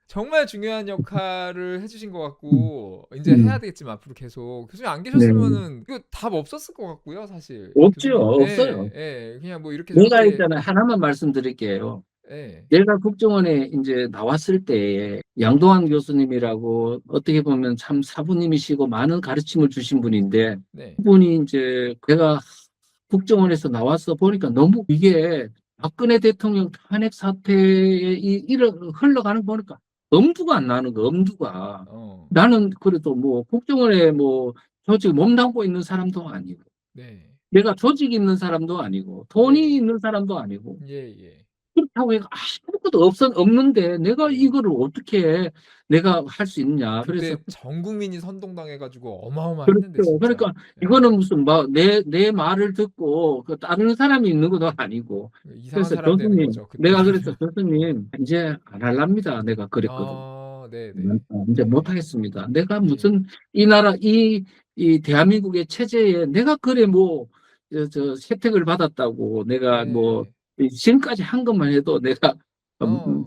정말 중요한 역할을 해주신 것 같고 이제 해야 되겠지만 앞으로 계속 교수님 안 계셨으면은 이거 답 없었을 것 같고요, 사실. 없죠, 교수님. 없어요. 그냥 이렇게 내가 저렇게 있잖아요. 하나만 말씀드릴게요. 내가 국정원에 이제 나왔을 때 양동환 교수님이라고 어떻게 보면 참 사부님이시고 많은 가르침을 주신 분인데 그분이 이제 내가 국정원에서 나와서 보니까 너무 이게 박근혜 대통령 탄핵 사태에 흘러가는 거 보니까 엄두가 안 나는 거, 엄두가. 나는 그래도 국정원에 조직 몸담고 있는 사람도 아니고 내가 조직 있는 사람도 아니고 돈이 있는 사람도 아니고 그렇다고 해가 아무것도 없는데 내가 이거를 어떻게 내가 할 수 있냐. 그때 그래서 전 국민이 선동당해가지고 어마어마했는데 그렇죠. 진짜. 그러니까 예. 이거는 무슨 막 내 말을 듣고 그 다른 사람이 있는 것도 아니고. 이상한 그래서 사람 되는 교수님, 거죠 내가 그때는. 그래서 교수님 이제 안 할랍니다. 내가 그랬거든. 네네. 이제 네. 못하겠습니다. 내가 예. 무슨 이 나라 이 대한민국의 체제에 내가 그래 뭐 혜택을 받았다고 내가 뭐 네. 지금까지 한 것만 해도 내가 어.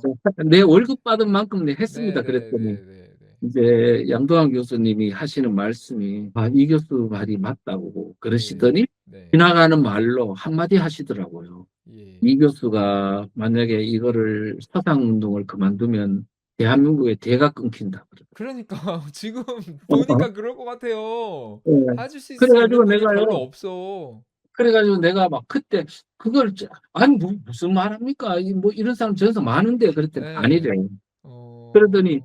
내 월급 받은 만큼 내 했습니다. 그랬더니 네네네네네. 이제 양도환 교수님이 하시는 말씀이 이 교수 말이 맞다고 네. 그러시더니 네. 지나가는 말로 한마디 하시더라고요. 예. 이 교수가 만약에 이거를 사상운동을 그만두면 대한민국의 대가 끊긴다. 그러니까 지금 그러더라고요. 보니까 그럴 것 같아요. 예. 해줄 수 있는 그래가지고 분이 별로 내가요. 없어. 그래가지고 내가 막 그때 그걸 아니 무슨 말합니까? 뭐 이런 사람 저에서 많은데 그랬더니 예. 아니래. 그러더니 어.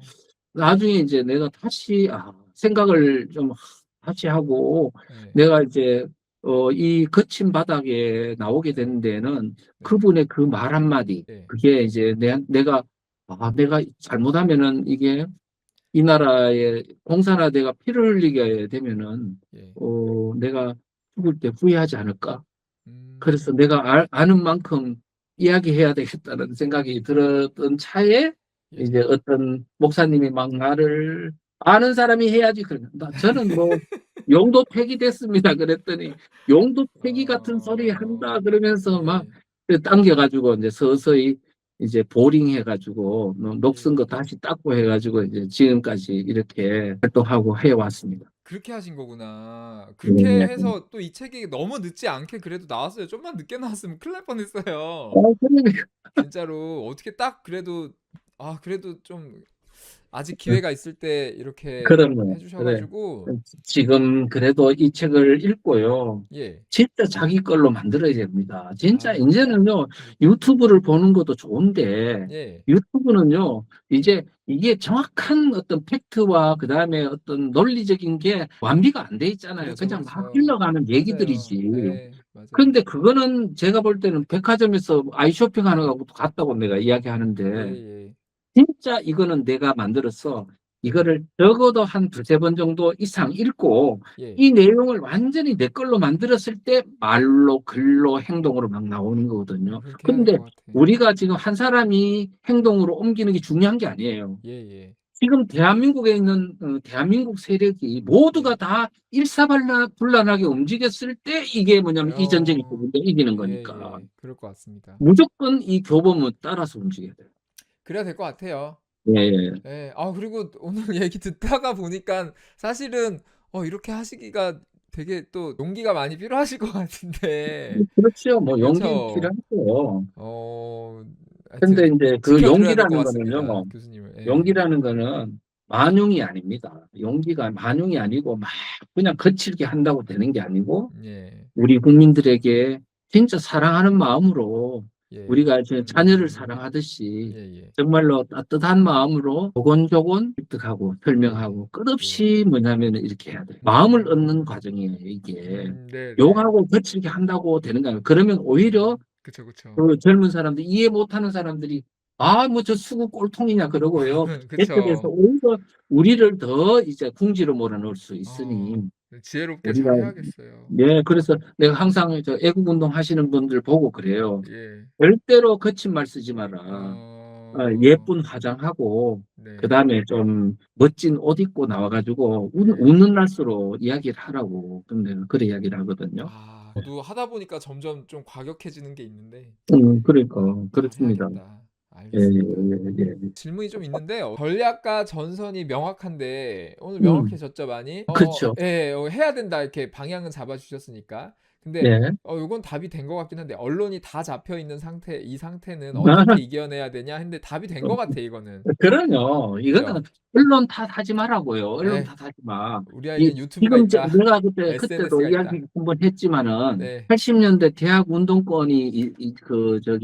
나중에 이제 내가 다시 생각을 좀 다시 하고 네. 내가 이제 이 거친 바닥에 나오게 된 데는 네. 그분의 그 말 한마디 네. 그게 이제 내가 잘못하면은 이게 이 나라의 공산화 내가 피를 흘리게 되면은 예. 내가 죽을 때 후회하지 않을까? 그래서 음. 내가 아는 만큼 이야기해야 되겠다는 생각이 들었던 차에 예. 이제 어떤 목사님이 막 나를 아는 사람이 해야지. 저는 뭐 용도 폐기됐습니다. 그랬더니 용도 폐기 같은 소리 한다 그러면서 막 예. 당겨가지고 이제 서서히 이제 보링 해가지고 녹슨 거 예. 다시 닦고 해가지고 이제 지금까지 이렇게 활동하고 해왔습니다. 그렇게 하신 거구나. 예, 그렇게 예. 해서 또 이 책이 너무 늦지 않게 그래도 나왔어요. 좀만 늦게 나왔으면 큰일 날 뻔했어요. 그러니까. 진짜로 어떻게 딱 그래도 그래도 좀 아직 기회가 있을 때 이렇게 그러면 해 주셔 그래. 가지고 지금 그래도 이 책을 읽고요. 예. 진짜 자기 걸로 만들어야 됩니다. 진짜 아 이제는요. 그니까. 유튜브를 보는 것도 좋은데 예. 유튜브는요. 네. 이제 이게 정확한 어떤 팩트와 그다음에 어떤 논리적인 게 완비가 안 돼 있잖아요. 그렇죠, 그냥 막 그렇죠. 흘러가는 맞아요. 얘기들이지. 예. 맞아요. 그런데 그거는 제가 볼 때는 백화점에서 아이쇼핑 하는 거하고 같다고 내가 이야기하는데 예예. 진짜 이거는 내가 만들어서 네. 이거를 적어도 한 두세 번 정도 이상 읽고 예. 이 내용을 완전히 내 걸로 만들었을 때 말로, 글로, 행동으로 막 나오는 거거든요. 그렇게 해야 될 그런데 것 같아. 우리가 지금 한 사람이 행동으로 옮기는 게 중요한 게 아니에요. 예예. 지금 대한민국에 있는 대한민국 세력이 모두가 네. 다 일사불란하게 움직였을 때 이게 뭐냐면 이 전쟁이 이기는 거니까. 예예. 그럴 것 같습니다. 무조건 이 교범은 따라서 움직여야 돼요. 그래야 될 것 같아요. 예, 예. 예. 그리고 오늘 얘기 듣다가 보니깐 사실은 이렇게 하시기가 되게 또 용기가 많이 필요하실 것 같은데. 그렇죠. 뭐 용기 그쵸. 필요하죠. 근데 하여튼 이제 그 지켜드려야 될 것 용기라는 같습니다, 거는요. 교수님을. 예. 용기라는 거는 만용이 아닙니다. 용기가 만용이 아니고 막 그냥 거칠게 한다고 되는 게 아니고 예. 우리 국민들에게 진짜 사랑하는 마음으로 예. 우리가 이제 자녀를 사랑하듯이 예예. 정말로 따뜻한 마음으로 조곤조곤 습득하고 예. 설명하고 예. 끝없이 뭐냐면 이렇게 해야 돼요. 마음을 얻는 과정이에요, 이게. 네네. 욕하고 거칠게 한다고 되는 거예요. 그러면 오히려 그쵸, 그쵸. 그 젊은 사람들, 이해 못하는 사람들이 뭐 저 수구 꼴통이냐 그러고요. 계속해서 그쵸. 오히려 우리를 더 이제 궁지로 몰아넣을 수 있으니 지혜롭게 우리가 잘 해야겠어요. 그래서 내가 항상 애국 운동 하시는 분들 보고 그래요. 예. 절대로 거친 말 쓰지 마라. 어. 예쁜 화장하고 네. 그다음에 좀 멋진 옷 입고 나와가지고 예. 웃는 낯으로 이야기를 하라고. 근데 그래 이야기를 하거든요. 저도 하다 보니까 점점 좀 과격해지는 게 있는데 그러니까 그렇습니다. 잘해야겠다. 예, 예, 알겠습니다. 예. 질문이 좀 있는데요. 전략과 전선이 명확한데 오늘 음, 명확해졌죠, 많이? 그렇죠. 예. 해야 된다 이렇게 방향은 잡아 주셨으니까. 근데 예. 요건 답이 된 것 같긴 한데 언론이 다 잡혀 있는 상태 이 상태는 어떻게 이겨내야 되냐 했는데 답이 된 것 같아 이거는. 그럼요. 이거는 그죠? 언론 탓하지 말라고요. 언론 예. 탓하지 마. 우리에겐 유튜브가 지금 있다. 내가 그때도 SNS가 이야기 있다. 한번 했지만은 네. 80년대 대학 운동권이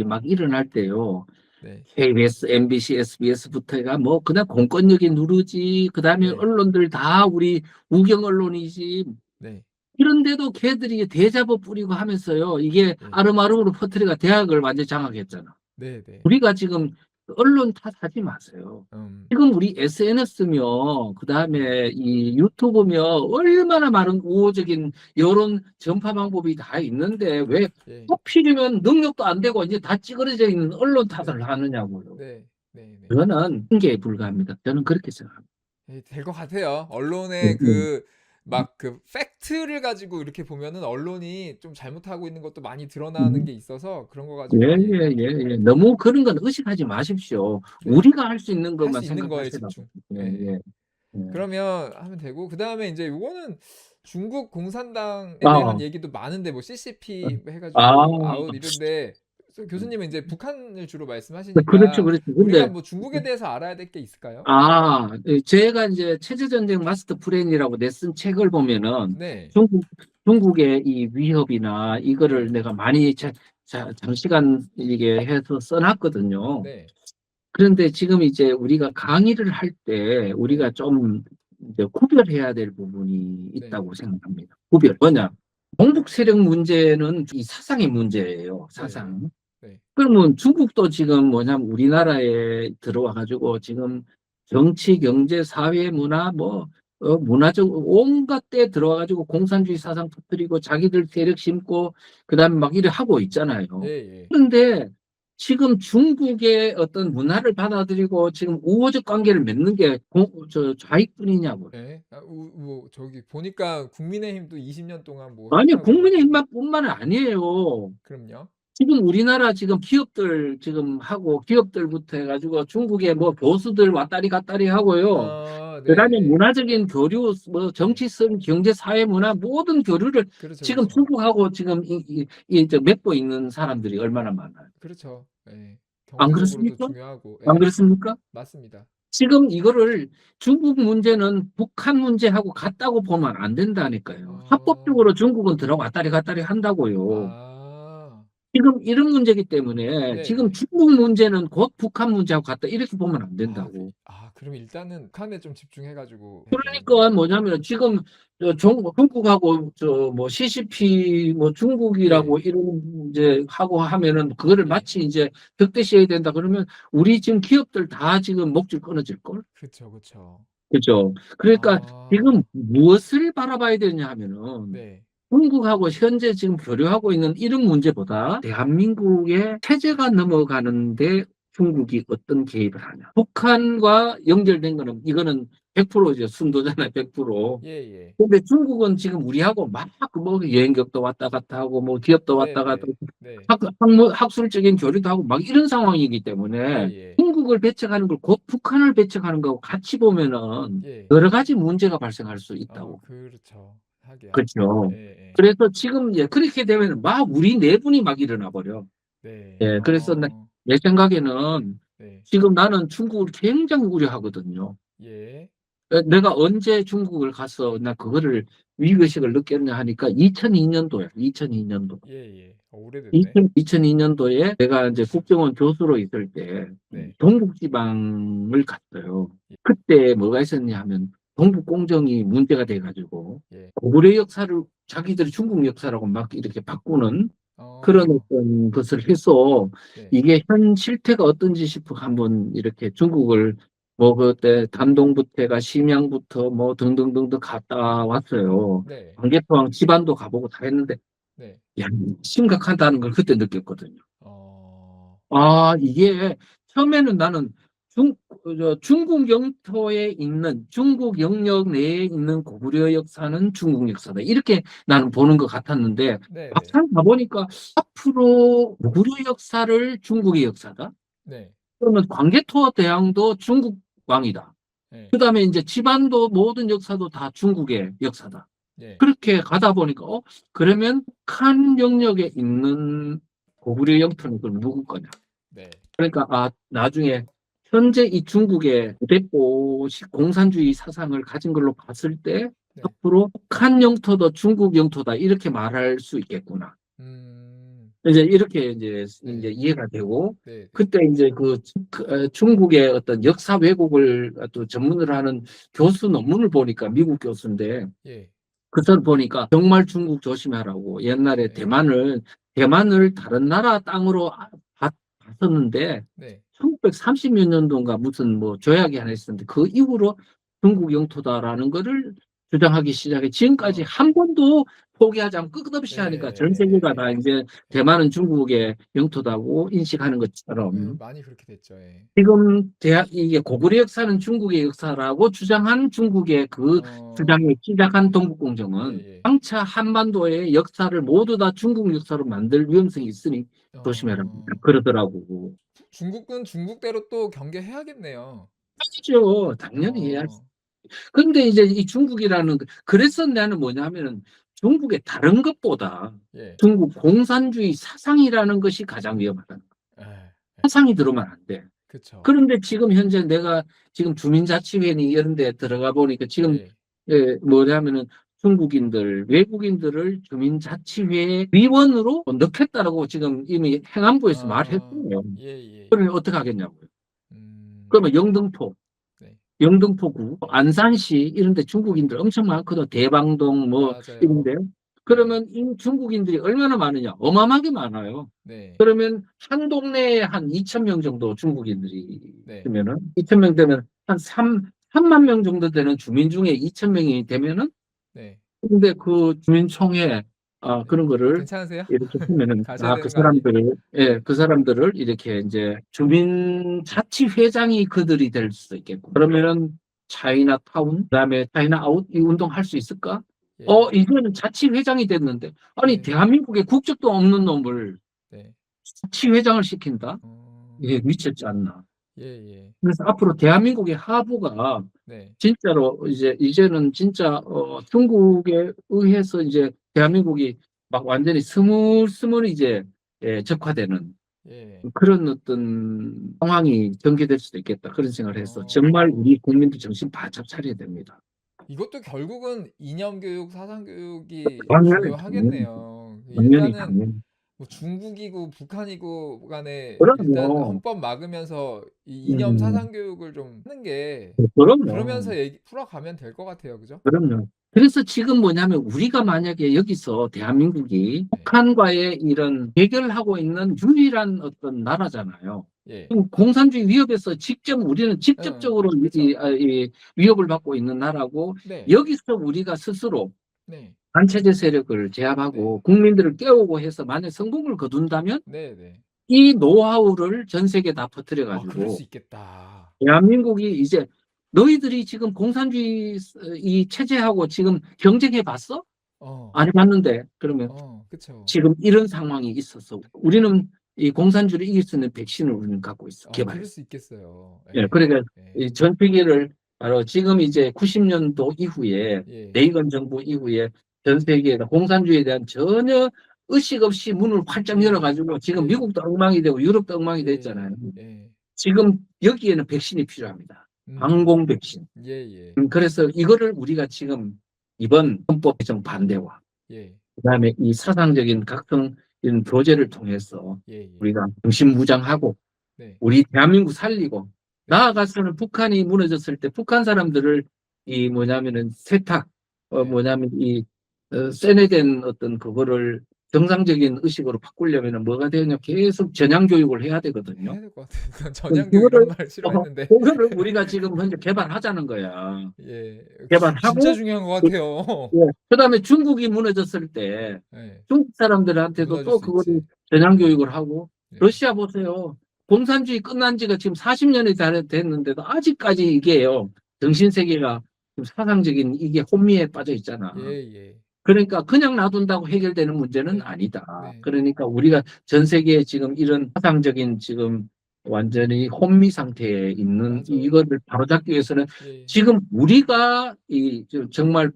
막 일어날 때요. 네. KBS, MBC, SBS부터가 뭐 그냥 공권력이 누르지. 그다음에 네. 언론들 다 우리 우경 언론이지. 네. 그런데도 걔들이 대자보 뿌리고 하면서요. 이게 예. 아름아름으로 퍼뜨리가 대학을 완전히 장악했잖아. 네네. 우리가 지금 언론 탓하지 마세요. 지금 우리 SNS며 그다음에 이 유튜브며 얼마나 많은 우호적인 여론 전파 방법이 다 있는데 왜 예. 하필이면 능력도 안 되고 이제 다 찌그러져 있는 언론 탓을 하느냐고요. 네. 네네. 그거는 핑계에 불과합니다. 저는 그렇게 생각합니다. 예, 될 것 같아요. 언론의 네, 막 팩트를 가지고 이렇게 보면은 언론이 좀 잘못하고 있는 것도 많이 드러나는 네. 게 있어서 그런 거 예, 가지고 많이 예, 얘기하면 예, 될 것 예. 같아요. 너무 그런 건 의식하지 마십시오. 네. 우리가 할 수 있는 할 것만 수 있는 거에 생각하시라고. 집중. 예, 예. 예, 예. 그러면 하면 되고 그다음에 인제 요거는 중국 공산당에 대한 아, 얘기도 많은데 뭐 CCP 해 아, 가지고 아웃 이런데 교수님은 인제 북한을 주로 그렇죠, 말씀하시니까 그렇죠. 우리가 근데, 뭐 중국에 대해서 알아야 될 게 있을까요? 예, 제가 이제 체제전쟁 마스터 플랜이라고 내쓴 책을 보면은 네. 중국의 이 위협이나 이거를 네. 내가 많이 장시간 이게 해서 써놨거든요. 네. 그런데 지금 이제 우리가 강의를 할 때 네. 우리가 좀 이제 구별해야 될 부분이 네. 있다고 생각합니다. 구별. 뭐냐? 동북 세력 문제는 이 사상의 문제예요. 네네. 사상. 네. 그러면 중국도 지금 뭐냐면 우리나라에 들어와 가지고 지금 정치, 경제, 사회, 문화 뭐 문화적 온갖 데 들어와 가지고 공산주의 사상 터뜨리고 자기들 세력 심고 그다음에 막 이래 하고 있잖아요. 예예. 그런데 지금 중국의 어떤 문화를 받아들이고 지금 우호적 관계를 맺는 게 좌익뿐이냐고요. 예. 뭐 저기 보니까 국민의힘도 20년 동안 뭐 아니, 했다고 막 국민의힘만 뿐만은 아니에요. 그럼요. 지금 우리나라 지금 기업들 지금 하고 기업들부터 해가지고 중국에 뭐 교수들 왔다리 갔다리 하고요. 그다음에 네네. 문화적인 교류, 뭐 네. 정치성, 경제, 사회, 문화 모든 교류를 그렇죠, 지금 그렇죠. 중국하고 지금 이제 맺고 있는 사람들이 얼마나 많아요. 그렇죠. 예. 안 경제적으로도 그렇습니까? 중요하고 안 예. 그렇습니까? 맞습니다. 지금 이거를 중국 문제는 북한 문제하고 같다고 보면 안 된다니까요. 어. 합법적으로 중국은 들어왔다리 갔다리 한다고요. 아. 지금 이런 문제이기 때문에 지금 네네. 중국 문제는 곧 북한 문제하고 같다 이렇게 보면 안 된다고. 그럼 일단은 북한에 좀 집중해 가지고 해야 그러니까 되겠네요. 뭐냐면 지금 중국하고 저 뭐 CCP 뭐 중국이라고 네. 이런 이제 하고 하면은 그거를 예. 마치 이제 덕대시해야 된다 그러면 우리 지금 기업들 다 지금 목줄 끊어질 걸. 그쵸, 그쵸. 그죠? 그러니까 아. 지금 무엇을 바라봐야 되냐 하면은 네. 중국하고 현재 지금 교류하고 있는 이런 문제보다 대한민국의 체제가 넘어가는데 중국이 어떤 개입을 하냐. 북한과 연결된 거는 이거는 100%죠. 순도잖아요. 100%. 예예. 근데 중국은 지금 우리하고 막 뭐 여행객도 왔다 갔다 하고 뭐 기업도 왔다 갔다 네네. 하고 네. 학술적인 교류도 하고 막 이런 상황이기 때문에 예예. 중국을 배척하는 걸 곧 북한을 배척하는 거하고 같이 보면은 예. 여러 가지 문제가 발생할 수 있다고. 그렇죠. 하기야. 그렇죠. 예예. 그래서 지금 그렇게 되면 막 우리 내분이 막 일어나 버려. 네. 예, 그래서 내 생각에는 네. 지금 나는 중국을 굉장히 우려하거든요. 예. 내가 언제 중국을 가서 나 그거를 위기의식을 느꼈냐 하니까 2002년도야. 2002년도. 예예. 오래됐네. 2002년도에 내가 이제 국정원 교수로 있을 때 네. 동북지방을 갔어요. 예. 그때 뭐가 있었냐 하면 동북공정이 문제가 돼가지고 예. 고구려 역사를 자기들이 중국 역사라고 막 이렇게 바꾸는 그런 어. 어떤 것을 해서 네. 이게 현 실태가 어떤지 싶어 한번 이렇게 중국을 뭐 그때 단동부태가 심양부터 뭐 등등등등 갔다 왔어요. 네. 광개토왕 집안도 가보고 다 했는데 네. 야, 심각하다는 걸 그때 느꼈거든요. 어. 아, 이게 처음에는 나는 중국 영토에 있는 중국 영역 내에 있는 고구려 역사는 중국 역사다. 이렇게 나는 보는 것 같았는데 네네. 막상 가보니까 앞으로 고구려 역사를 중국의 역사다. 네. 그러면 광개토 대왕도 중국 왕이다. 예. 그다음에 이제 집안도 모든 역사도 다 중국의 역사다. 예. 그렇게 가다 보니까 그러면 북한 영역에 있는 고구려 영토는 그럼 누구 거냐? 네. 그러니까 나중에 현재 이 중국의 부대포식 공산주의 사상을 가진 걸로 봤을 때 네. 앞으로 북한 영토도 중국 영토다 이렇게 말할 수 있겠구나. 음. 이제 이렇게 이제 네. 이해가 되고 네네. 그때 이제 중국의 어떤 역사 왜곡을 또 전문으로 하는 교수 논문을 보니까 미국 교수인데 예. 그걸 보니까 정말 중국 조심하라고 옛날에 예. 대만을 다른 나라 땅으로 갔었는데 네. 1930몇 년도인가 무슨 뭐 조약이 하나 있었는데 그 이후로 중국 영토다라는 거를 주장하기 시작해. 지금까지 어. 한 번도 포기하지 않고 끝없이 하니까 전 세계가 다 예. 이제 대만은 중국의 영토다고 인식하는 예, 것처럼 많이 그렇게 됐죠. 예. 지금 이게 고구려 역사는 중국의 역사라고 주장한 중국의 그 어. 주장을 시작한 예, 동북공정은 예. 장차 한반도의 역사를 모두 다 중국 역사로 만들 위험성이 있으니 조심해라 어. 그러더라고. 중국은 중국대로 또 경계해야겠네요. 하죠. 당연히 해야지. 어. 근데 이제 이 중국이라는 그래서 나는 뭐냐면은 중국의 다른 것보다 예. 중국 공산주의 사상이라는 것이 가장 위험하다. 예. 사상이 들어오면 안 돼. 그쵸. 그런데 지금 현재 내가 지금 주민자치회니 이런 데 들어가 보니까 지금 예. 뭐냐면은 중국인들, 외국인들을 주민자치회 위원으로 넣겠다라고 지금 이미 행안부에서 아. 말했어요. 예예. 그러면 어떻게 하겠냐고요. 음. 그러면 영등포, 네. 영등포구, 안산시 이런 데 중국인들 엄청 많거든. 대방동 뭐 이런 맞아요. 데. 네. 그러면 이 중국인들이 얼마나 많으냐? 어마어마하게 많아요. 네. 그러면 한 동네에 한 2,000명 정도 중국인들이 네. 있으면은 2,000명 되면 한 3만 명 정도 되는 주민 중에 2,000명이 되면은 네. 근데 그 주민총회 네. 그런 거를 괜찮으세요? 이렇게 하면은 가셔야 그 되는 거 아니에요? 사람들을 네. 그 사람들을 이렇게 이제 주민자치회장이 그들이 될 수도 있겠고 그러면은 차이나타운 그다음에 차이나아웃 이 운동 할 수 있을까? 예. 이제는 자치회장이 됐는데 아니 네. 대한민국에 국적도 없는 놈을 네. 자치회장을 시킨다? 어. 이게 미쳤지 않나? 예예. 그래서 앞으로 대한민국의 하부가 네. 진짜로 이제는 진짜 중국에 의해서 이제 대한민국이 막 완전히 스물스물 이제 적화되는 예. 그런 어떤 상황이 전개될 수도 있겠다 그런 생각을 해서 정말 어. 우리 국민들 정신 바짝 차려야 됩니다. 이것도 결국은 이념 교육, 사상 교육이 당연히 당연히 중요하겠네요. 당연히 일단은 당연히 뭐 중국이고 북한이고 간에 일단 그럼요. 헌법 막으면서 이 이념 음, 사상 교육을 좀 하는 게 그럼요. 그러면서 얘기 풀어가면 될 것 같아요. 그죠? 그럼요. 그래서 지금 뭐냐면 우리가 만약에 여기서 대한민국이 네. 북한과의 이런 해결하고 있는 유일한 어떤 나라잖아요. 예. 지금 공산주의 위협에서 우리는 응. 직접적으로 그쵸. 이 위협을 받고 있는 나라고 네. 여기서 우리가 스스로 네. 반체제 세력을 네. 제압하고 국민들을 깨우고 해서 만약 성공을 거둔다면 네, 네. 이 노하우를 전 세계에 다 퍼뜨려 아, 그럴 수 가지고 있겠다. 대한민국이 이제 너희들이 지금 공산주의 이 체제하고 지금 경쟁해 봤어? 어. 안 해봤는데 그러면 그쵸. 지금 이런 상황이 있어서 우리는 이 공산주의를 이길 수 있는 백신을 우리는 갖고 있어 그럴 개발했어. 수 있겠어요. 예, 예. 그러니까 예. 이 전 세계를 바로 지금 이제 90년도 이후에 예. 레이건 정부 이후에 전 세계에다 공산주의에 대한 전혀 의식 없이 문을 활짝 예. 열어가지고 지금 예. 미국도 엉망이 되고 유럽도 엉망이 됐잖아요. 예. 예. 지금 여기에는 백신이 필요합니다. 음. 항공 백신. 예예. 그래서 이거를 우리가 지금 이번 헌법 개정 반대와 예. 그다음에 이 사상적인 각성 이런 교제를 통해서 예예. 우리가 중심무장하고 네. 우리 대한민국 살리고 네. 나아가서는 북한이 무너졌을 때 북한 사람들을 이 뭐냐면은 세탁 네. 뭐냐면 이 세뇌된 어떤 그거를 정상적인 의식으로 바꾸려면은 뭐가 되냐 계속 전향 교육을 해야 되거든요. 해야 될 것 같아요. 그럼 전향교육 이런 그거를 말 싫어했는데. 그거를 우리가 지금 현재 개발하자는 거야. 예. 진짜 개발하고 중요한 것 같아요. 그다음에 중국이 무너졌을 때 예. 중국 사람들한테도 무너질 또 수 그거를 있지. 전향 교육을 하고 예. 러시아 보세요. 공산주의 끝난 지가 지금 40년이 됐는데도 아직까지 이게요. 정신 세계가 사상적인 이게 혼미에 빠져 있잖아. 예예. 그러니까 그냥 놔둔다고 해결되는 문제는 네. 아니다. 네. 그러니까 우리가 전 세계에 지금 이런 사상적인 지금 완전히 혼미 상태에 있는 맞아요. 이거를 바로잡기 위해서는 예. 지금 우리가 정말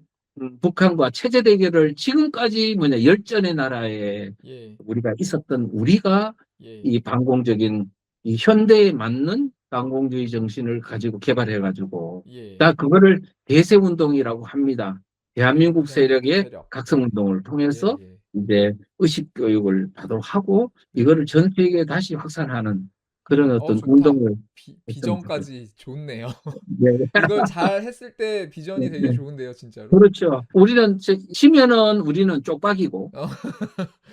북한과 체제 대결을 지금까지 열전의 나라에 예. 우리가 있었던 우리가 예. 이 반공적인 이 현대에 맞는 반공주의 정신을 가지고 개발해가지고 예. 나 그거를 대세운동이라고 합니다. 대한민국 대한민국 세력의 세력. 각성운동을 통해서 예예. 이제 의식 교육을 하도록 하고 네. 이거를 전 세계에 다시 확산하는 그런 어떤 좋다. 운동을 했으면 좋겠어요. 비전까지 좋네요. 네. 이걸 잘 했을 때 비전이 네. 되게 네. 좋은데요, 진짜로. 그렇죠. 우리는 쉬면은 우리는 쪽박이고 어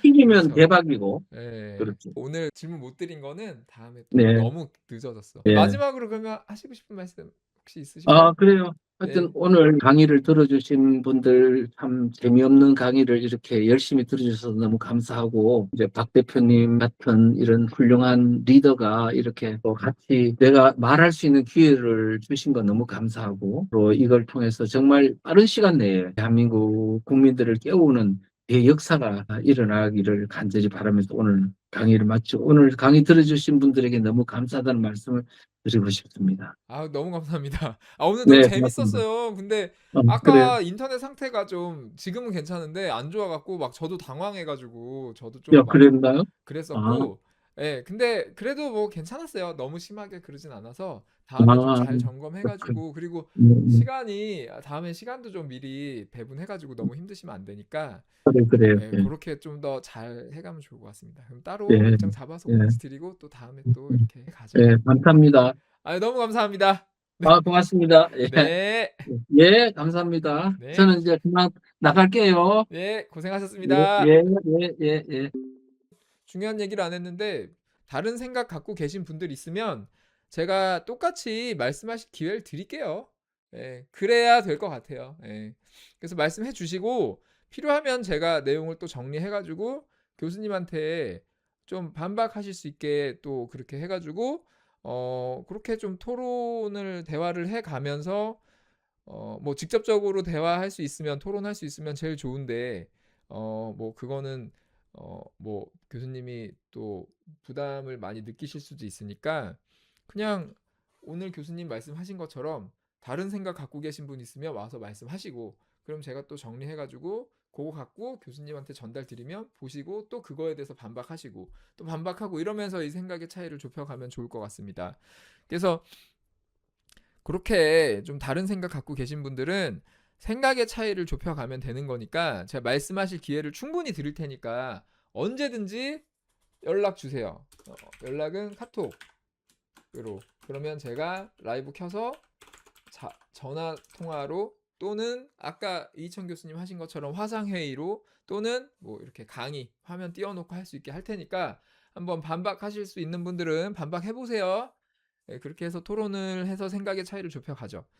튀기면 그렇죠. 대박이고 예. 그렇죠. 오늘 질문 못 드린 거는 다음에 또 네. 너무 늦어졌어. 예. 마지막으로 그러면 하시고 싶은 말씀 혹시 아, 있으실까요? 그래요. 하여튼 네. 오늘 강의를 들어주신 분들 참 재미없는 강의를 이렇게 열심히 들어주셔서 너무 감사하고, 이제 박 대표님 같은 이런 훌륭한 리더가 이렇게 또 같이 내가 말할 수 있는 기회를 주신 건 너무 감사하고, 또 이걸 통해서 정말 빠른 시간 내에 대한민국 국민들을 깨우는 대역사가 일어나기를 간절히 바라면서 오늘 강의를 마치고, 오늘 강의 들어주신 분들에게 너무 감사하다는 말씀을 드리고 싶습니다. 너무 감사합니다. 오늘 너무 네, 고맙습니다. 재밌었어요. 근데 그래요. 아까 인터넷 상태가 좀 지금은 괜찮은데 안 좋아 갖고 막 저도 당황해 가지고 저도 야, 좀 막 그랬나요? 아, 그랬었고 예. 근데 그래도 뭐 괜찮았어요. 너무 심하게 그러진 않아서 다음에 좀 아, 잘 점검해 그, 가지고 그리고 음, 시간이 다음에 시간도 좀 미리 배분해 가지고 너무 힘드시면 안 되니까 그래요. 예, 예, 고렇게 좀 더 잘 해 가면 좋을 것 같습니다. 그럼 따로 예, 일정 잡아서 예, 같이 드리고 또 다음에 또 이렇게 해 가죠. 예, 감사합니다. 너무 감사합니다. 아, 고맙습니다. 예, 네. 예, 감사합니다. 네. 저는 이제 그만 나갈게요. 네. 예, 고생하셨습니다. 예, 예, 예, 예. 중요한 얘기를 안 했는데 다른 생각 갖고 계신 분들 있으면 제가 똑같이 말씀하실 기회를 드릴게요. 예. 그래야 될 것 같아요. 예. 그래서 말씀해 주시고 필요하면 제가 내용을 또 정리해 가지고 교수님한테 좀 반박하실 수 있게 또 그렇게 해 가지고 그렇게 좀 토론을 대화를 해 가면서 뭐 직접적으로 대화할 수 있으면 토론할 수 있으면 제일 좋은데 뭐 그거는 뭐 교수님이 또 부담을 많이 느끼실 수도 있으니까 그냥 오늘 교수님 말씀하신 것처럼 다른 생각 갖고 계신 분 있으면 와서 말씀하시고 그럼 제가 또 정리해 가지고 그거 갖고 교수님한테 전달 드리면 보시고 또 그거에 대해서 반박하시고 또 반박하고 이러면서 이 생각의 차이를 좁혀가면 좋을 것 같습니다. 그래서 그렇게 좀 다른 생각 갖고 계신 분들은 생각의 차이를 좁혀가면 되는 거니까 제가 말씀하실 기회를 충분히 드릴 테니까 언제든지 연락 주세요. 연락은 카톡으로. 그러면 제가 라이브 켜서 전화 통화로 또는 아까 이희천 교수님 하신 것처럼 화상 회의로 또는 뭐 이렇게 강의 화면 띄워놓고 할 수 있게 할 테니까 한번 반박하실 수 있는 분들은 반박해 보세요. 그렇게 해서 토론을 해서 생각의 차이를 좁혀 가죠.